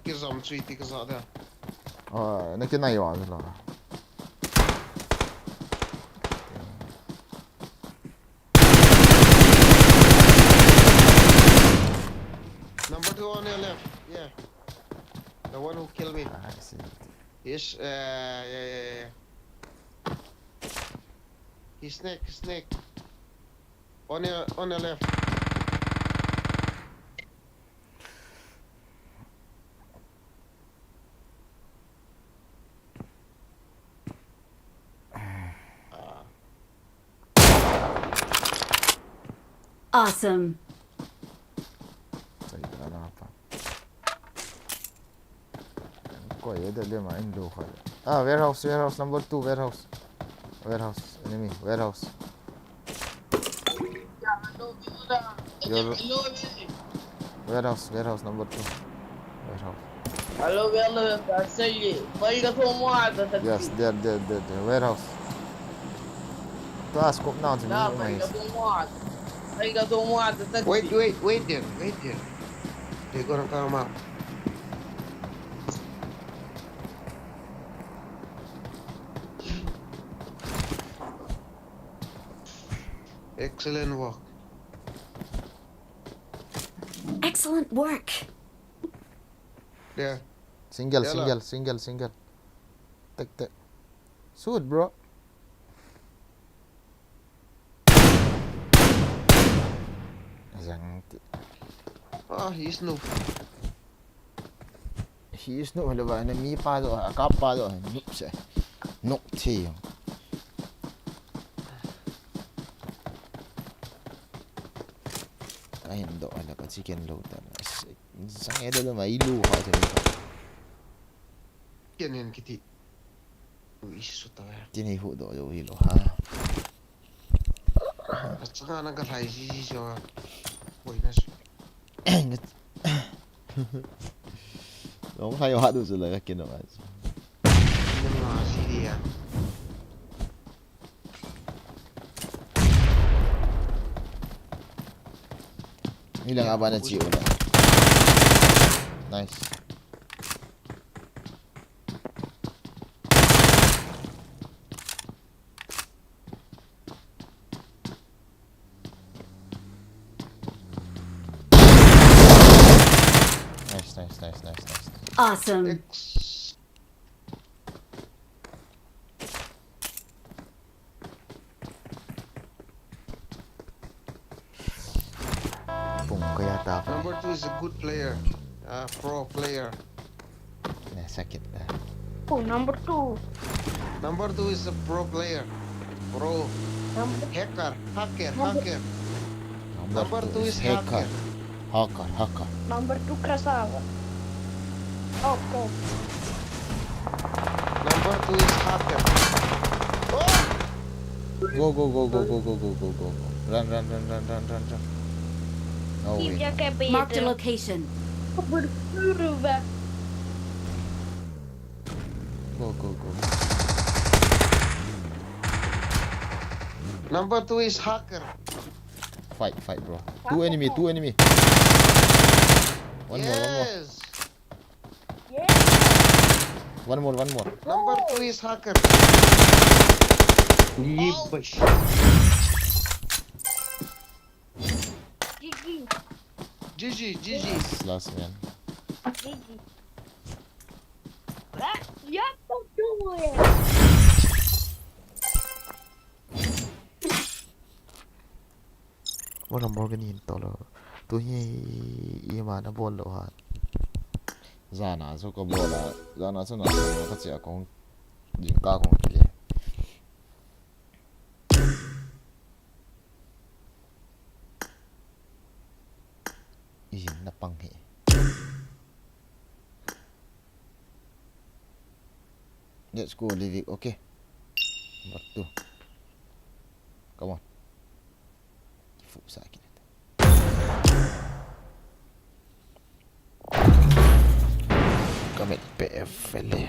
cái dòng truy thì cái số đó Nó cái này rồi là. number 2 on your left yeah the one who killed me I see. he's yeah he's snake on your left Awesome. Say apa? Kau ada dia main dua kali. Warehouse number 2 warehouse. Warehouse. Enemy. Warehouse. Your warehouse. Warehouse number 2. Warehouse. Allo bello, sei, vai da tua moada, Yes, there. Warehouse. To scope now to me. da vai da Nice. tua moada. Vai da tua moada, Wait there. They're gonna come out. Excellent work. Excellent work. There. Single. Yalla. Single. Take. Shoot, bro. Ah, he's noob. He is no ba enemy pa do kap pa do noob se. Nok thi. Ay ndo ala ka chicken load ta. Sang edo do mai lu ha te. Yan kiti. Isu ta ya. Tini hu do yo hi lo ha. At saka nagkalay si siya. Boy na siya. Không hay hóa được rồi là cái nào vậy? Nhưng mà CD à. Ini lang apa na chịu đó. Nice. Nice. Awesome. Pung kaya tap. Number 2 is a good player. Pro player. Nah, sakit dah. Oh, number 2. Number 2 is a pro player. Pro. Hacker. Number 2 is hacker. Hacker. Number 2 красава. Oh, pro. Number 2 is hacker. Go. Run. No Keep way. your capital. Marked a location. Berkurva. Go. Number 2 is hacker. Fight, bro. Two enemy. One more. Yes. Yeah. One more. Number 2 is hacker. Yibash. GG. Last man. GG. Я подумаю. Walang Morganin tolo. Tuhi ima na bolo ha. Zana so ko bola. Zana so na so kasi akong jingka kong kili. Iyin na panghi. Let's go, Livik. Okay. Number 2. Come on. Fuk sakit. Kamet PF le.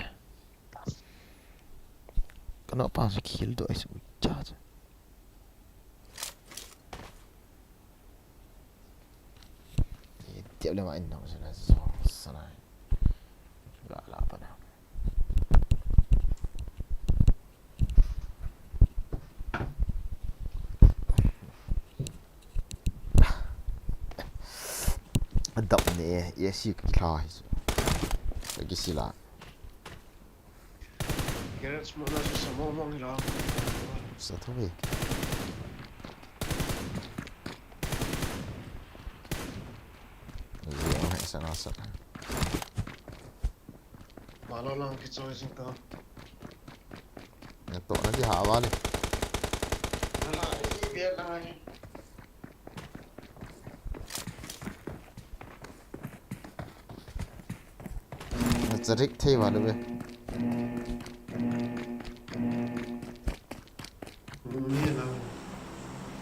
Kenapa sih kill tu es ucap? Tiap dah main nama sana. Gak lah apa dah. Adap ni ya sih kelas. Lagi sila. Gerrit semua nasi semua omong hilang. Satu way. Ziang sana. Malo lang kita sing ka. Ngetok nanti hawa ni. Alah, biar lah. Ngecerik thay vào được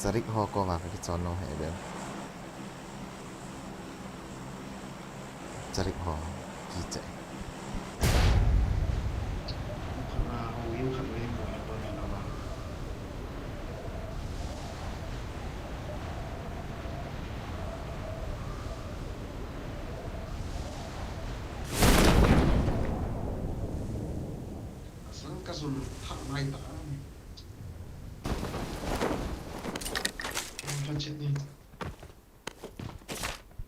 Sarik ho ko nga ka kitson no Edam. Sarik ho kita. Yung kami mo ito na naman. Saan ka sun hakmay ta ka? Ang budget ni.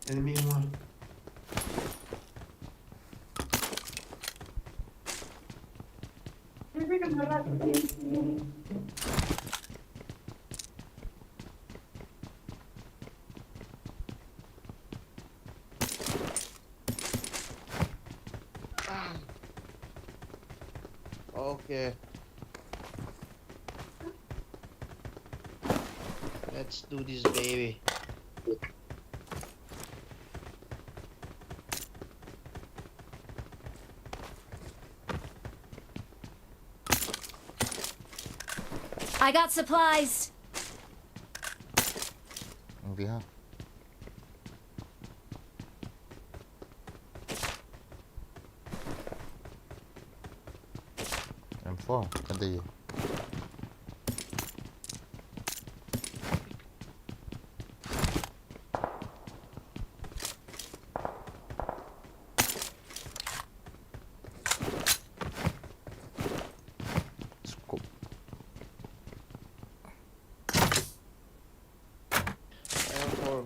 Enemy mo. Okay. Let's do this, baby. I got supplies. Yeah. M4 cadê? Scope. M4.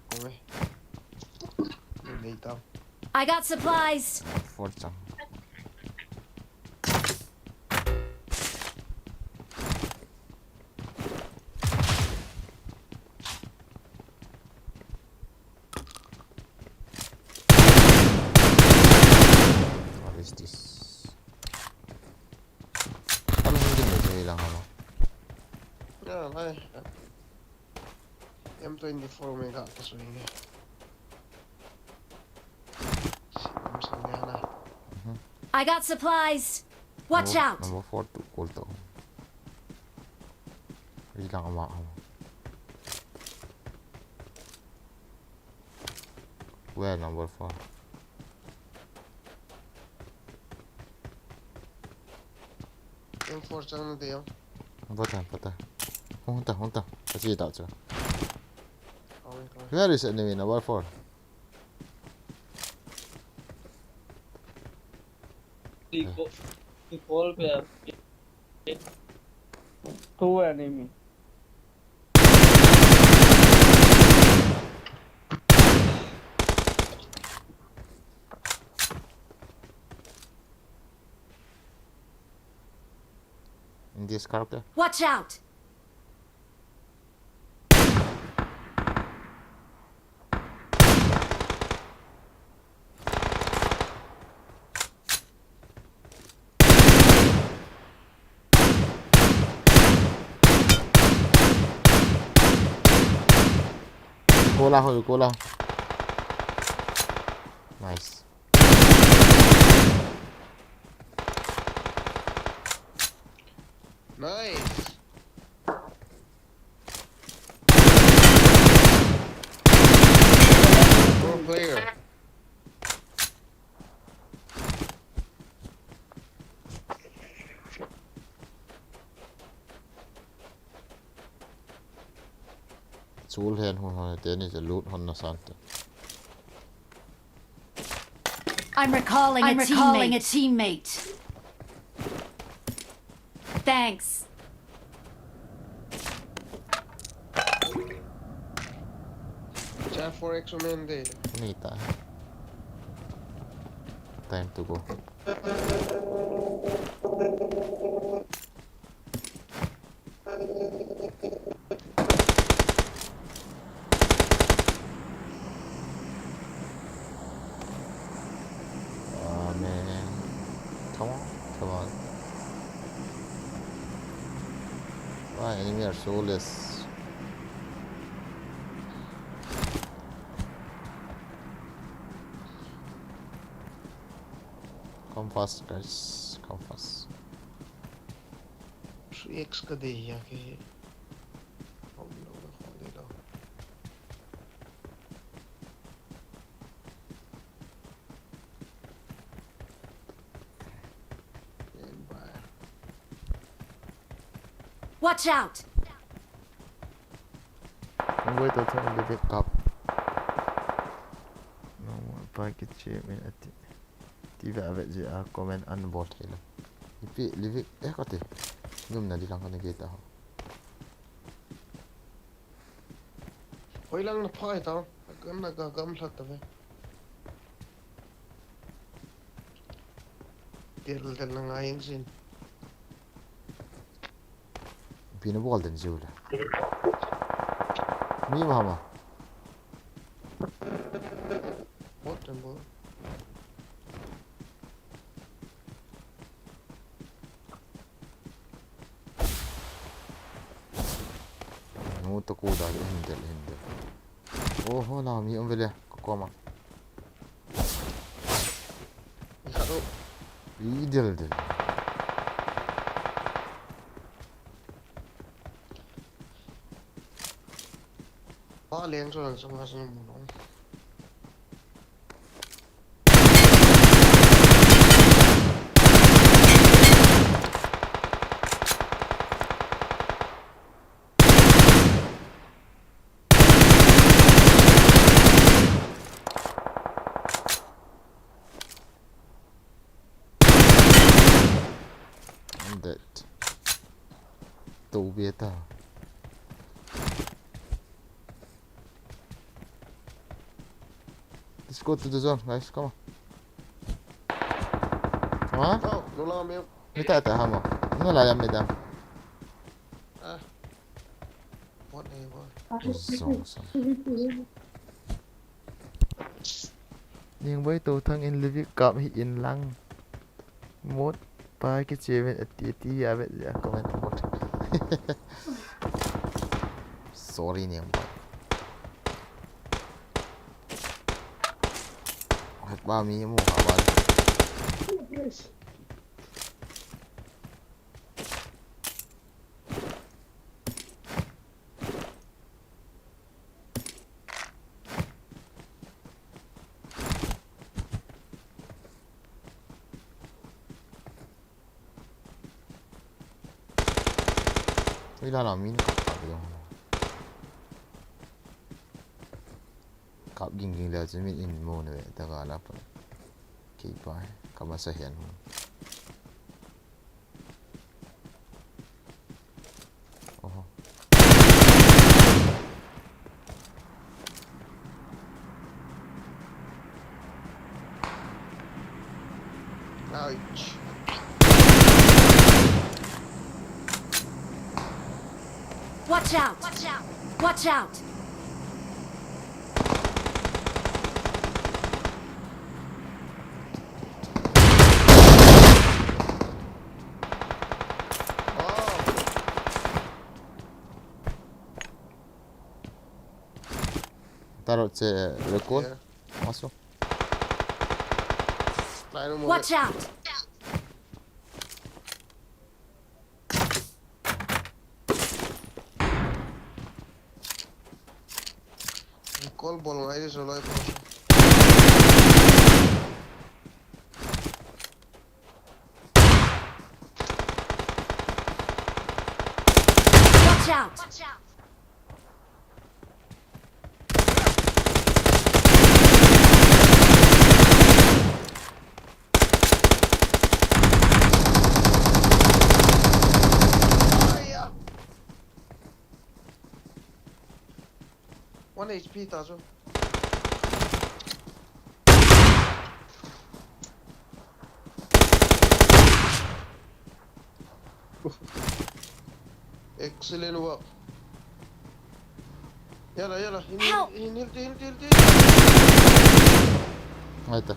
Come. Dito. I got supplies. M4 chang. What is this? Ano hindi mo kailangan mo? Yeah, like M24 may kakaswing eh. Sinamsan nga na. I got supplies. Watch out. Number 4 to cool to. Hindi lang ang makakawa. Where number 4? M4 上的地方，不对，红灯，我记到这。好嘞好嘞。 Where is enemy number 4? Call पे Two enemy. In this car there? Watch out. Go lang. Nice. Nice. Pro player. Solhen hon har det ni loot hon na sant. I'm recalling a teammate. Thanks. Chat for recommended. Nita. Time to go. Oh man. Come on. Why enemy are soulless? Come fast guys, come fast. 3x का दे या के हम लोग Watch out! I'm going to turn the pick up. No more packet chip in at TV avec je comment unbolt là. Ipi live có thể ngum na di lang kan kita. Oi lang na phai tao. Kan na ga gam thlat ta ve. Tel na ngai sin. Pina bol den zula. Mi mama. Bot den bol. No to kuda hindel. Oh na mi om vele kokoma. Khado. Idel. Ba leng so lang sama sa mo no. That. Tàu beta. Let's go to the zone, guys. Come on. Hả? Tao, nó làm em. Người ta tại hầm à? Nó là làm gì ta? À. Bot này bot. Zone. Nhưng với tàu thăng in live cọp hi in lăng. Một ba cái chế bên tí à vậy comment một. Sorry niệm bot. Hết ba mi mua hả bạn? Đây là min cặp ging là chỉ min in mua nữa, ta gọi là kỳ bài, các bạn sẽ hiện. Ouch. Watch out! Watch out! Watch out! Taruh record, Yeah. masuk. Lại nó mua. Watch out! Call ball ngai đi rồi lại ball. Watch out! Watch out! One HP ta rồi. Excellent work. Yalla yalla. Help! Hinil. Hadi.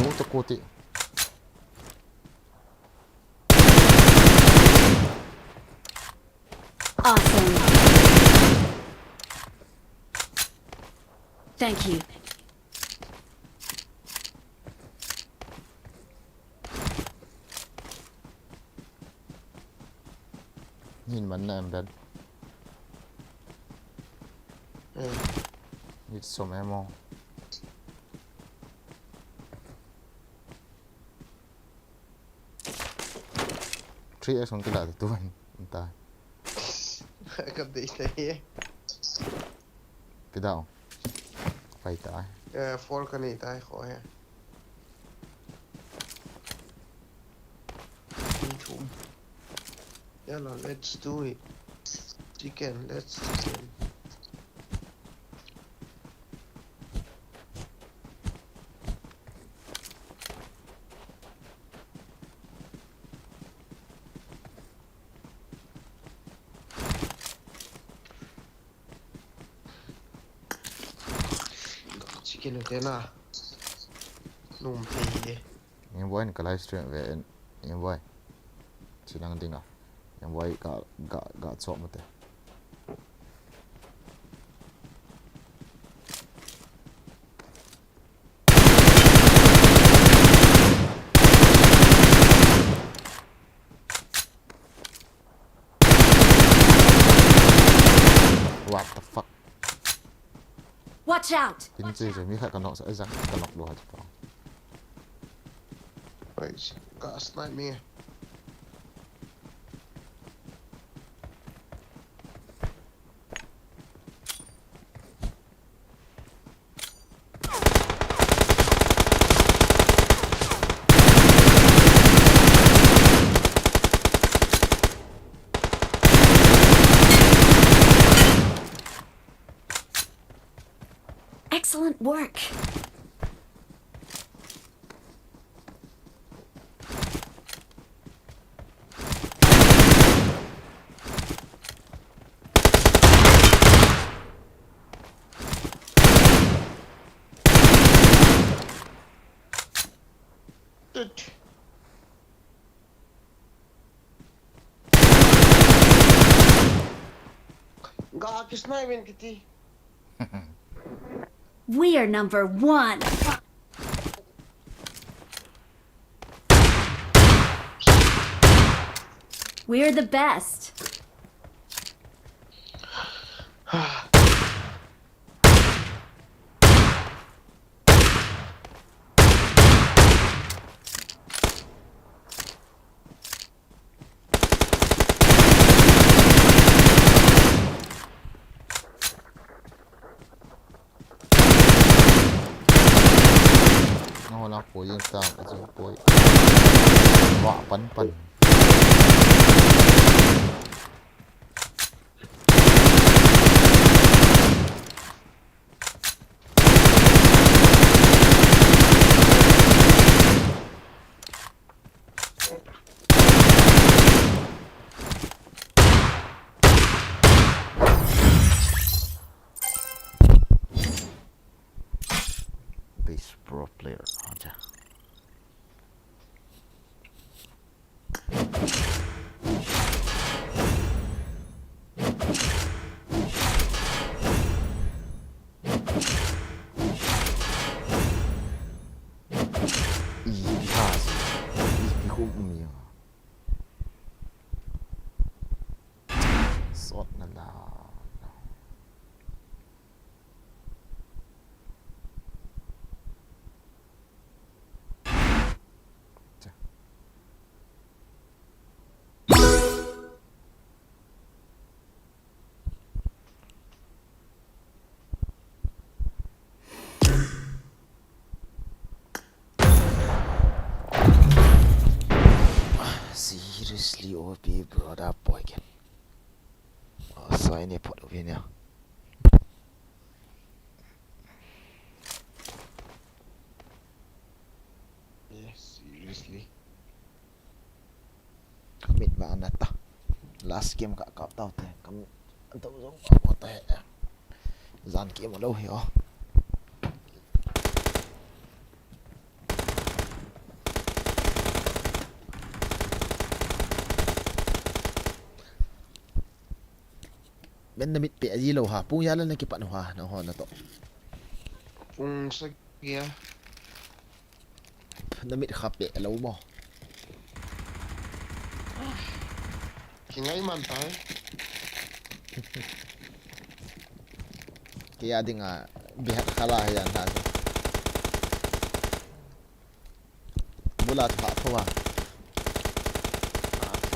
Nu takuti. Awesome. Thank you. Nhìn bắn em đần. Need some ammo. 3x không cái là tụi anh ta Cái gì thế? cái đâu phải ta Four cái này ta khó ha. Yalla, let's do it. Chicken, let's chicken. Chicken ở thế nào? Nôm tì. em quay cái livestream về em quay chỉ năng tiếng nào em quay gạ chọn một thế what the fuck Watch out! ini sih jadi kan nok sẽ rằng kan nok đồ hả chứ Vậy, cả snipe mình. Excellent work. Gak snipe mình cái gì? We are number 1. We're the best. nó là của dân tộc ở dưới cuối họa bắn bắn base pro player aja ibihas ibihum sot na la seriously OP bro that boy can sign a pot of here now Yes, seriously. commit vào nè ta last game cả cọp tao thế cầm tao giống một tệ dàn kia ở đâu hiểu bên namit pe gì lâu ha pu ya lên cái bạn hoa nó hoa nó to Pung sa kia. namit khap pe lâu mo Cái ngay man tay. kaya din nga bihat kala yan ha bulat ha phawa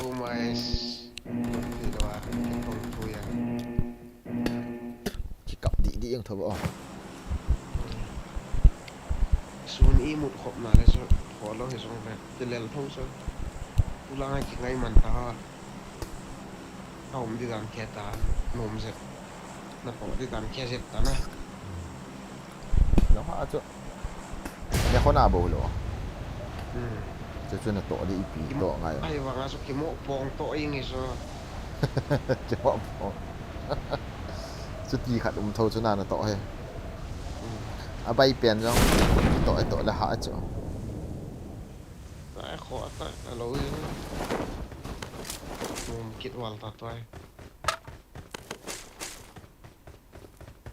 too mais thì đó cái con thui à ที่กับดียังเถอะบ่ xuống ý một hộp nào đấy rồi khó lâu thì xong rồi thì lên thông sao u lang cái ngay mình ta ông đi làm kia ta nôm sẽ nó bỏ đi làm kia sẽ ta nè แล้วฮะจ้ะเนี่ยเขาหน้าบ่เหรอ ừ จะชวนตัวดีปีตัวไง ai vào ngay số cái mộ bong to ý nghĩ sao จะว่าบ่สุดที่ขัดเท่าชนะน่ะต่อให้ ừ เอาไปเปลี่ยนจังต่อไอ้ต่อแล้วหาจ้ะ tại khó tại là lỗi nôm kết hoàn thật thôi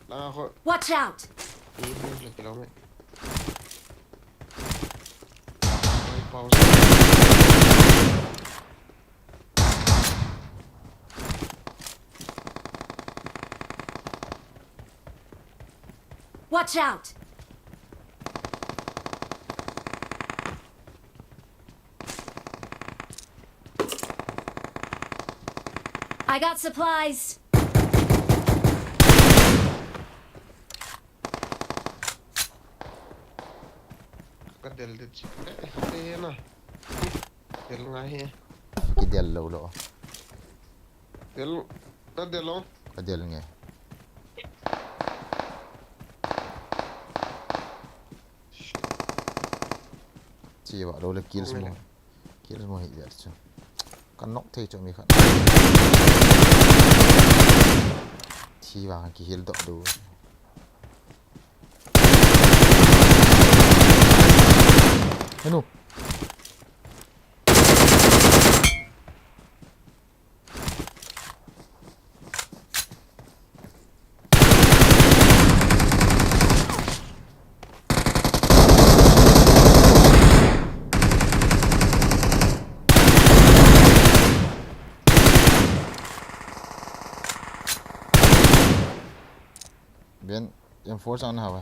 là khó Watch out! ý muốn là cái đó mày pause Watch out! I got supplies. cái del được chứ thế nè del ngay he กี่เดือนแล้วเหรอ del ta del không ก็เดือนไงชีวะเราเลยกิลส์มัวเหี้ยจ้ะกันนกเทจะมีครับที่วางกี่ฮิลดอกดูเฮ้ยหนูเบียนยังโฟร์ซันหาไป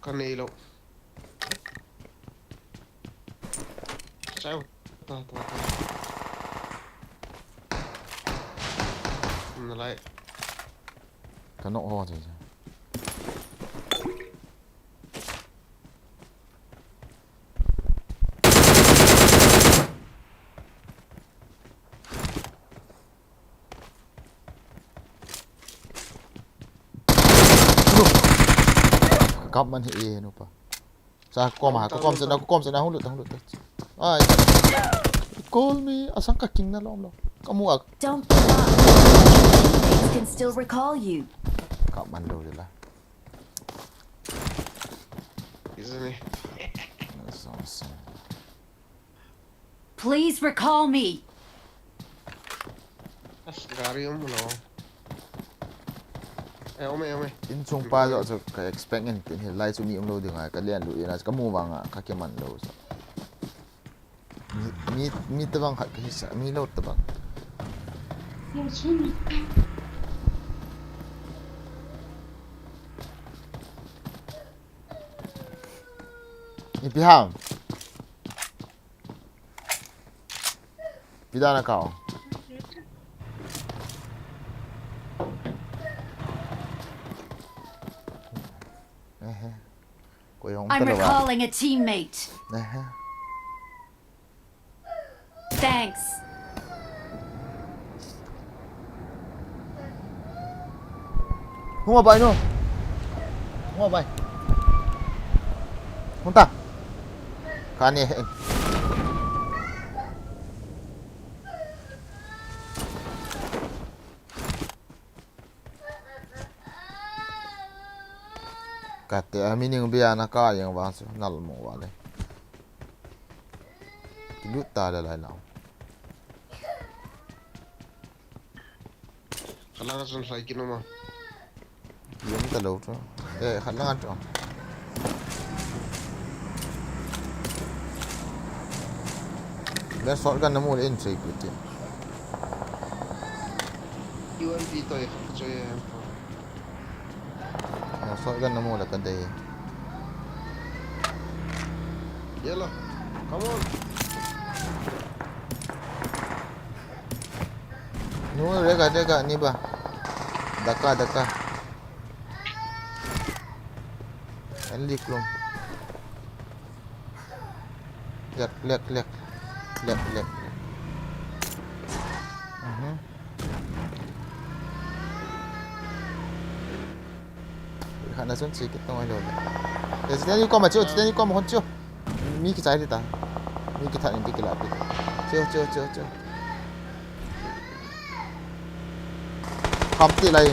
con này lộ sao ta lại กันนกฮอจ้ะกับมันเอนูปะซาก็มาก็กอมสนะหุ่นหลุดไอ้กอลมีอสังกัดกิงนะล้อมล้อก็มัว Don't give up. Teammates can still recall you. กับมันดูดิละ cái gì này Please recall me. asgarium nó ôm mày อินชงปลาจะก็ expect เงินเป็นเห็นไล่ซูมีองโลดึงไงก็เรียนรู้นะก็มูวังอ่ะก็แค่มันโลมีตะบังหัดก็ฮิสมีโลตะบัง Я чини. นี่พี่ห้ามพี่ด้านนักข่าวกูยัง I'm ตลอด recalling a teammate. นะฮะ Thanks. หัวไปนู่นหัวไปหัวตาคานี่กัดมีหนึ่งเบียร์นะก็ยังวางสุนัลมัวเลยลุตตาเลยเรา kailangan sa cycle mo yung dalaw to kailangan to let's sortกันน้ำมูลอินทรีย์กิ iwan dito eh so yan sortกันน้ำมูลแล้วกันเดย์ yellow come on Nu dekat ni bah. Daka. Elik belum. Lihat. Khả năng xuống chỉ cái tông rồi. Để sẽ đi qua mà chưa con chưa. Mi cái trái đi ta. Mi cái thằng đi cái lạp đi. Chưa. Không tí lại,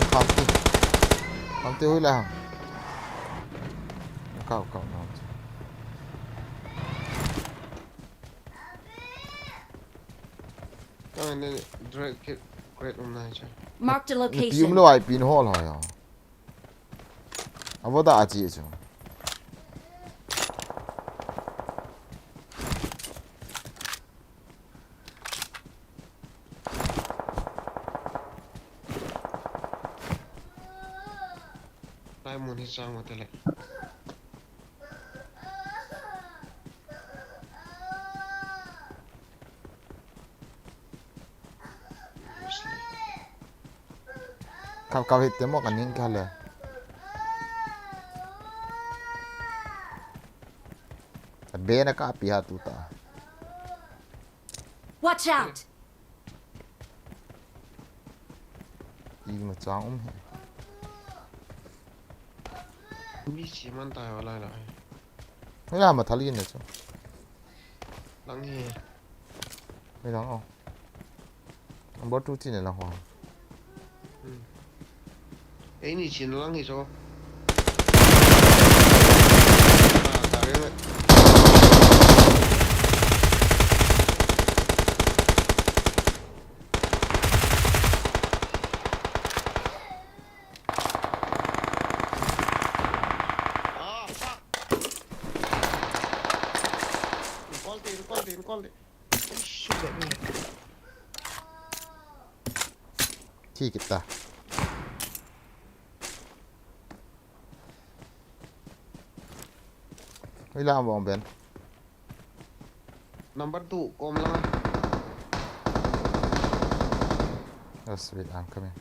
không tí hối là. Cậu nó. Cái này great hôm nay chứ. Marked a Pin location. lo ai pin hole rồi. Abo da aji chứ. Tay muốn hít sang một thế này. Kau hit temo kan ning kale. Bena ka api ha tu ta. Watch out! Đi mà chóng. Mi chỉ mang tay vào lại. Thế là mà thali này chứ. Lắng nghe.ไม่ร้องเอาบอสทุกที่เนี่ยละหัว Ấy ni chỉ lắng nghe cho. Cả cái này. Con đi. Shit that me. ที่กิตาเวลามองเป็น Number 2 kom lang. Yes, wait, I'm coming.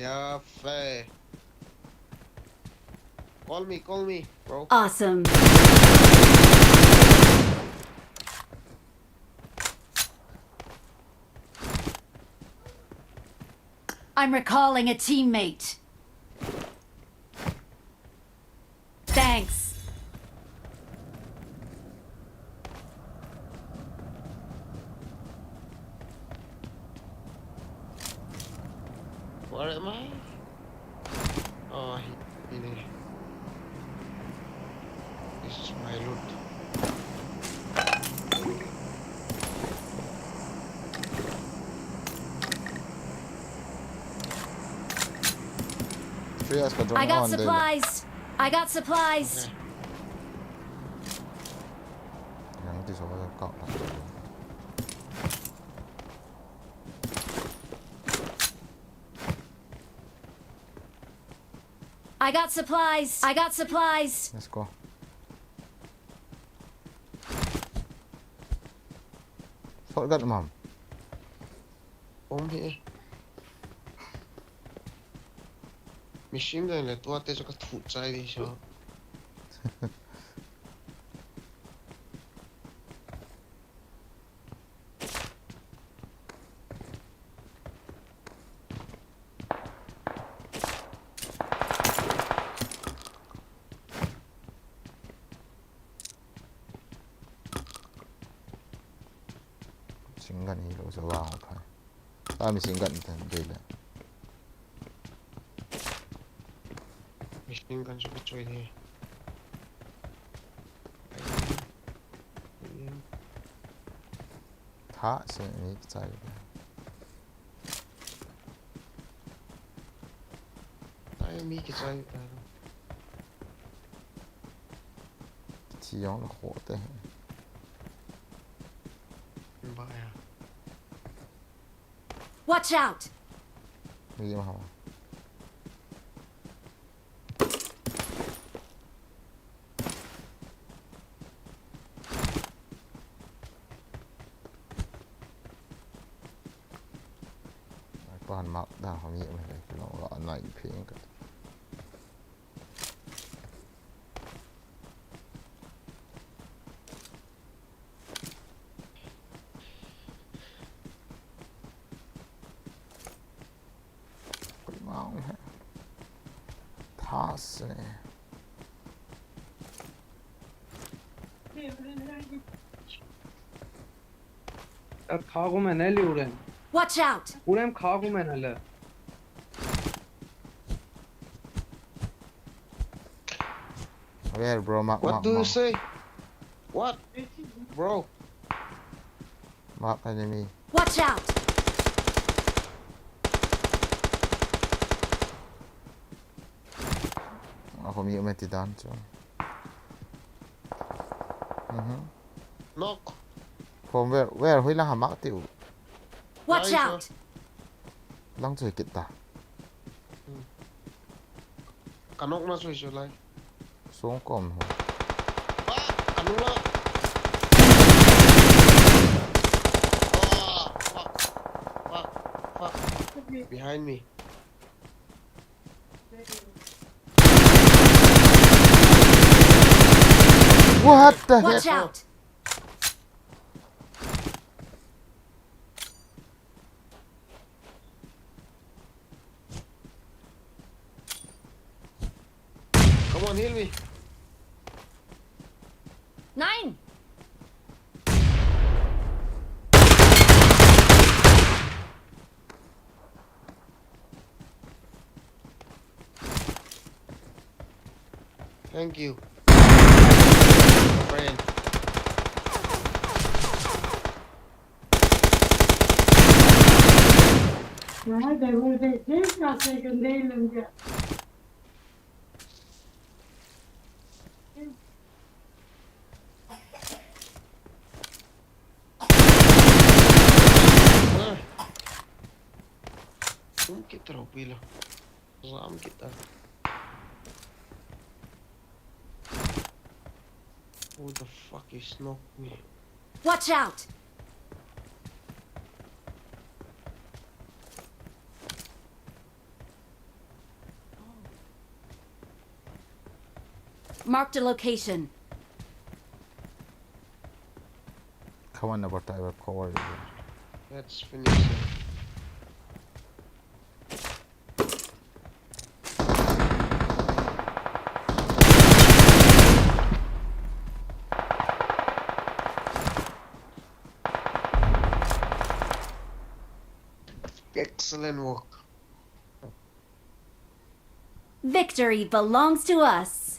Yeah, fair. Call me, bro. Awesome. I'm recalling a teammate. Thanks. Where am I? Oh, ini. This is my loot. I got supplies. Okay. Yang itu soalnya kau. I got supplies. Let's go. Forgot mom. here. Machine gun là tua tê cho cái thủ trái đi cho. Singan ni lo sa wang pa. Ta mi singan tan dele. Machine gun cho cái chơi đi. Tha se ni sai. Ai mi cái chơi ta. Chi yong lo ho te. Ba à. Watch out. Ni ma ha. มักด่าเขามีอะไรพี่น้องก็อันไหนเพลงกันเมาฮะท่าสเนี่ย खाओ मैंने ले उड़े Watch out! उड़े में खाओ मैंने ले Where bro mark What mark do you mark say? What? Bro. mark enemy Watch out! เขามีอุปกรณ์จ้ะKnock. ผม where เฮ้ยล่ะหามักติว Watch Nice, out! ลังช่วยกิตตา Kanok na suy suy lai. สูงกลม Ah, kanok na. Ah, fuck. Behind me. What the Watch heck out! Come on, heal me. 9! Thank you. Friend. Nerede burada hiç yaygın değilim diye. Ah. Kita raw pila. Ram kita. Who the fuck is knocked me? Watch out! Marked a location. เขาวันนับตายแบบ cover Let's finish it. Excellent work. Victory belongs to us.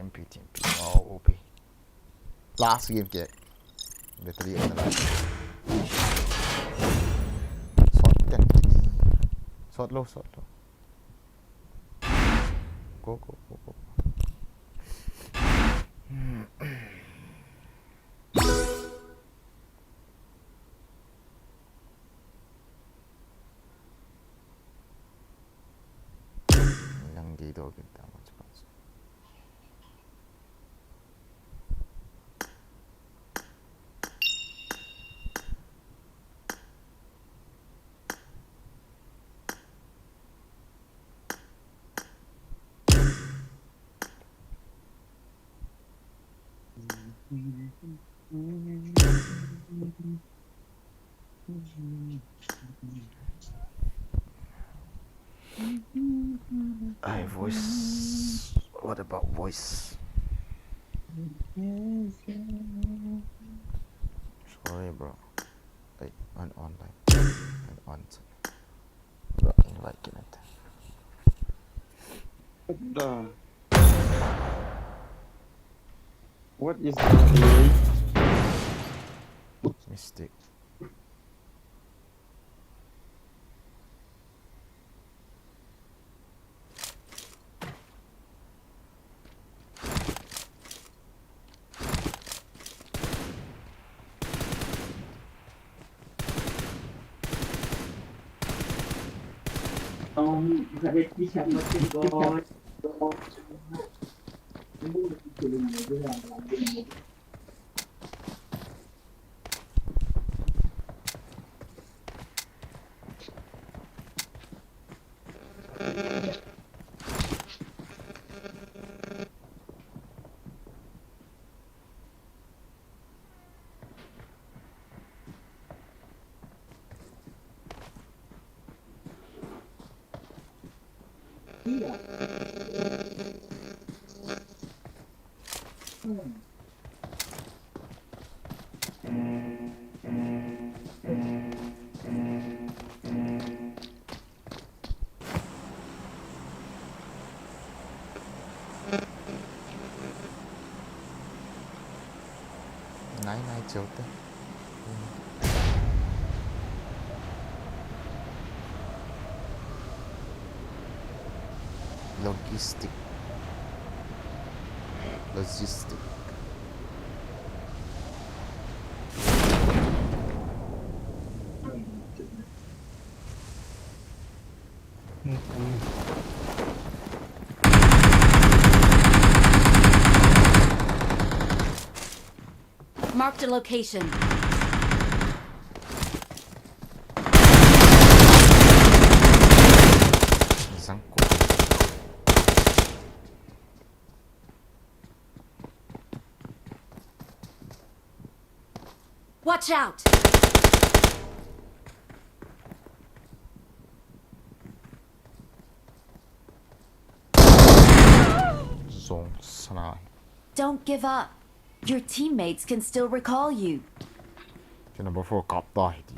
champion oh OP last game kìa battery ở đây short low go yang di do kita macam voice. What about voice? Sorry, bro. Like on bro, invite it. What is that? Mistake. Nãy chiều tới logistic. Marked a location. Răng cổ. Watch out! Zone snipe. Don't give up. Your teammates can still recall you. Cho nên before cop die đi.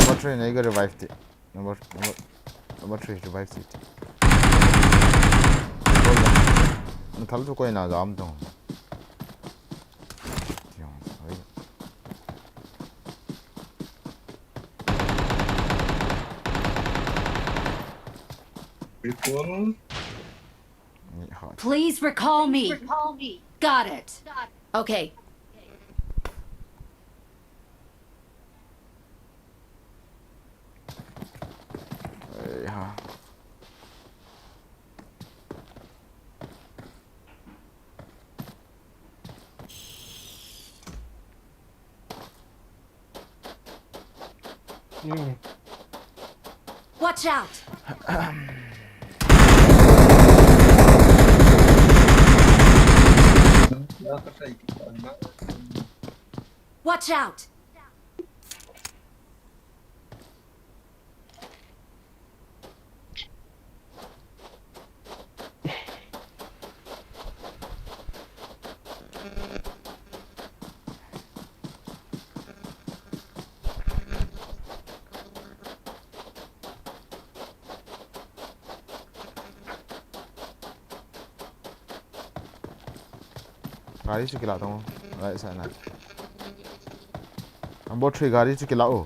Number 3 này cái revive đi. Number 3 revive đi. nó thắng cho quay nào dám đâu. Please recall me. Got it. Okay. Ja. Watch out. Watch out. गाड़ी से खिलाता हूँ ऐसा ना हम बहुत ठीक गाड़ी से खिलाओ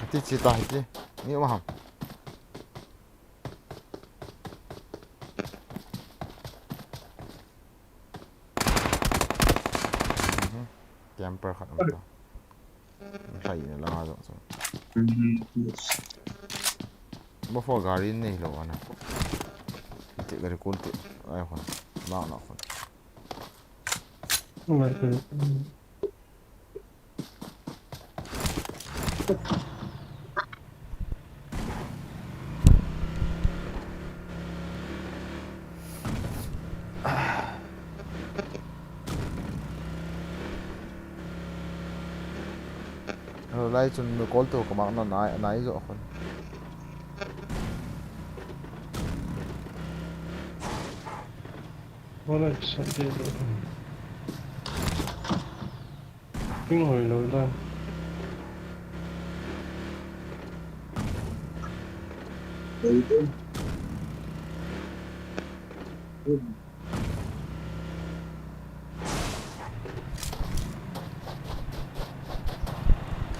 hati cita hati ni paham camper kat apa sai ni lah tu so before gari ni lo ana tik gari kuntik ai kon nak nak kon lai chun no call to kamak na nai zo khon Wala sa dito. Ping hồi lối ra.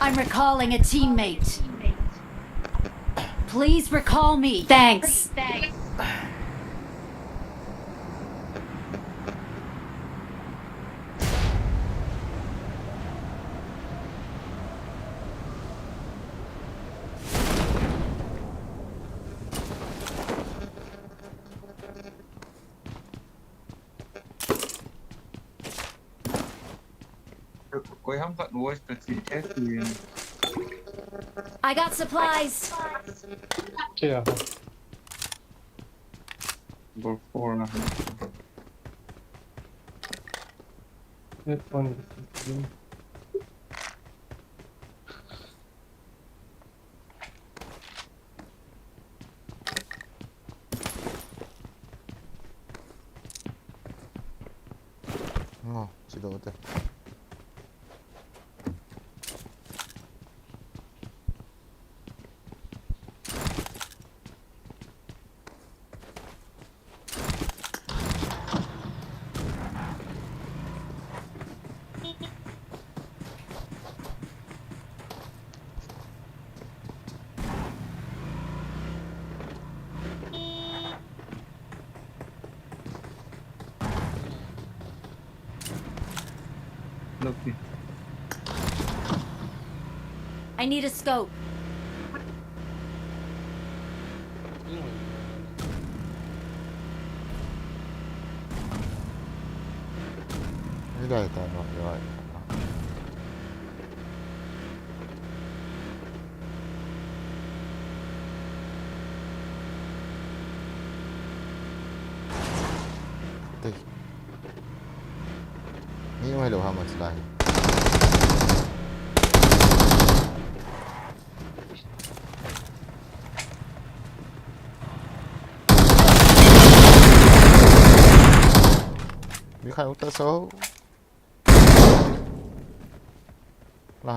I'm recalling a teammate. Please recall me. Thanks. I got supplies. Kaya ha. Net one. oh chỉ đồ thế I need a scope. cái đây ta rồi đâyนี่ไม่รู้ how much lifeมีใครอุตส่าห์ลา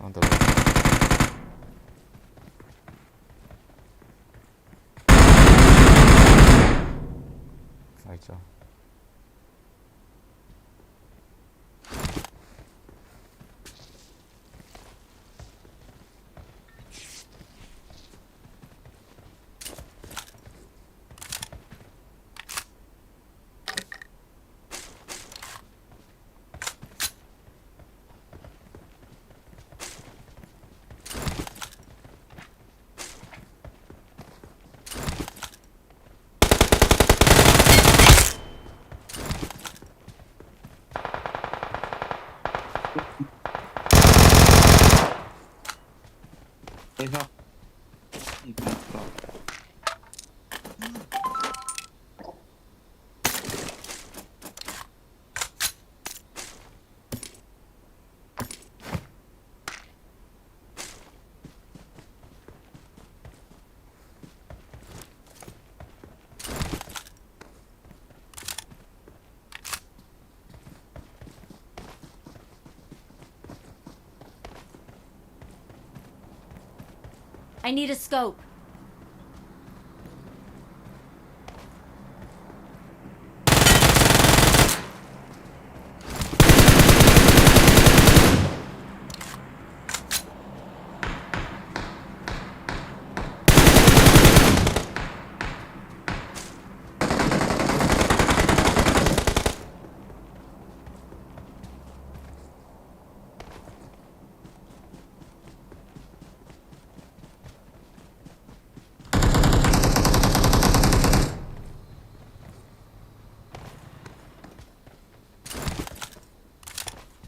อันตัวไอ้เจ้า I need a scope.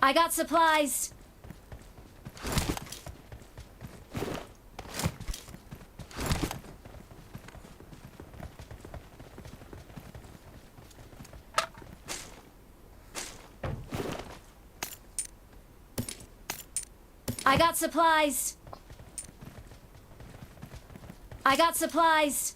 I got supplies. I got supplies. I got supplies.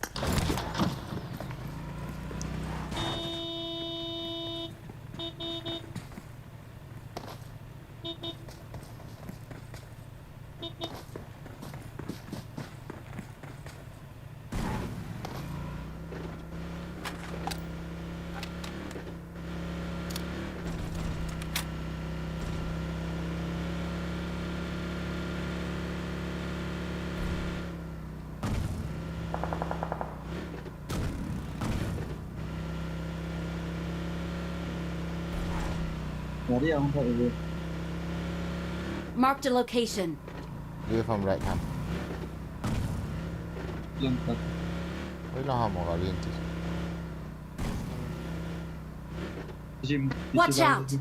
Marked a location. Đi from right hand. Với lo hầm hoặc là liên thì. Watch out.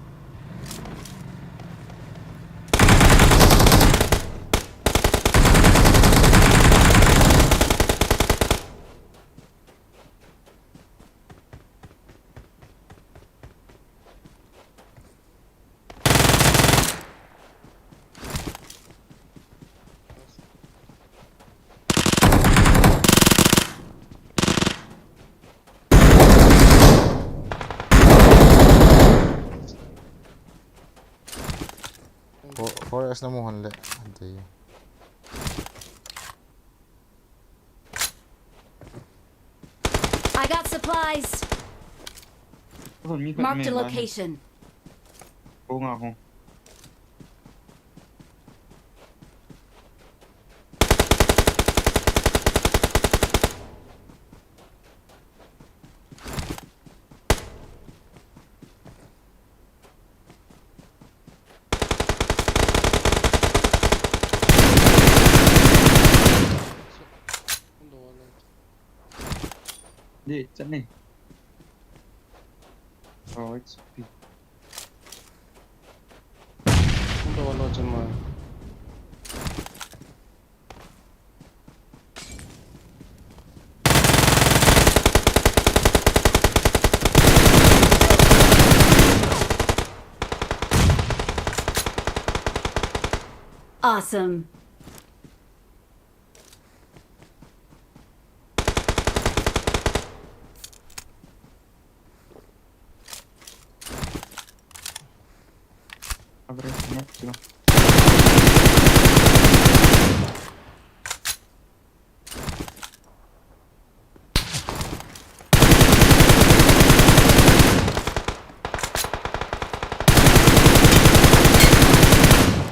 Forest na mo hanle. Ante. I got supplies. Marked a location. Cô ngọc không? Đi, dẫn đi. Rồi, XP. Không đồ nó chân mà. Awesome. Abre, нет, всё.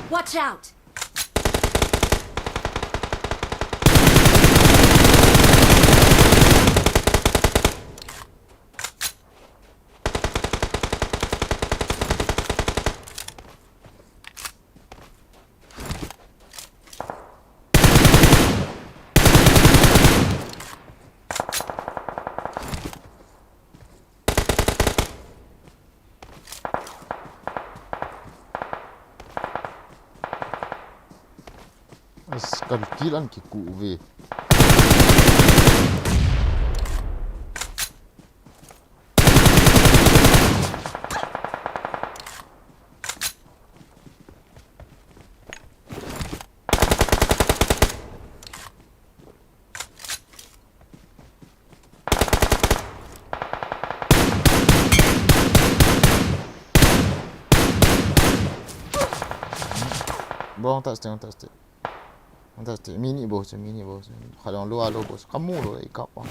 Watch out. Kalkilan ki ku ve. Bon, fantastic. Fantastic. Mini boss. Kalau lu alo bos. Kamu lo ikap ah.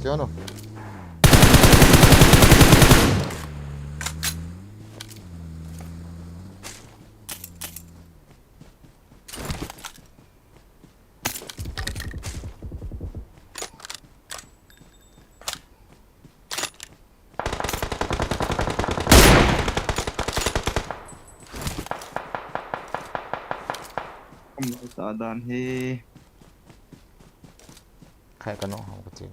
Jangan. Không lại tạ đàn he. ใครกันเนาะเอาก็จริง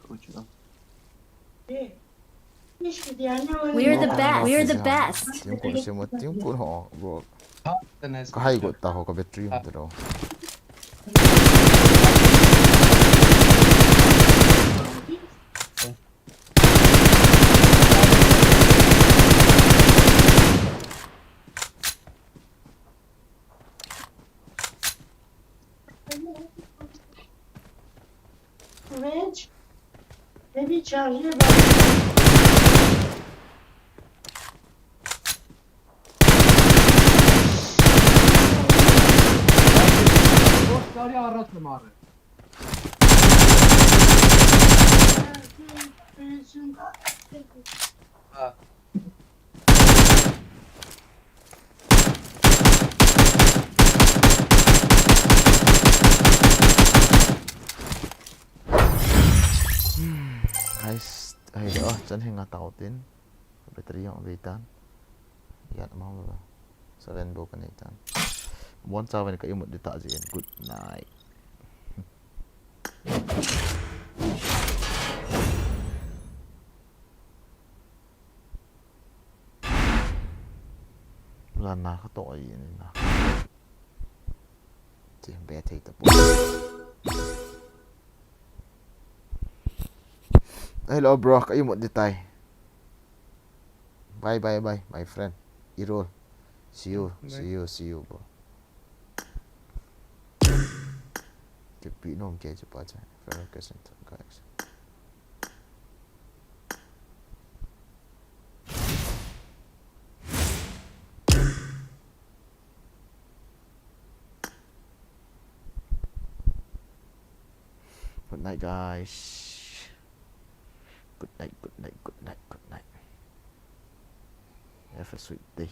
Ôi trời. We're the best. We're the best. tiếng của xem một tiếng của họ bro The nice có hay của tao họ có battery không từ đâu Range. Maybe charge Ah, hay đó chân hình tàu tin battery họ về tan yat mau ba seven bo kan tan one seven ka imut di takzian good night lần nào có tội gì này nào chỉ bé thì tập hello bro ka imut di tay bye bye bye my friend Irol see you bro Tapi nom ke cepat saya fair kesent guys good night guys good night have a sweet day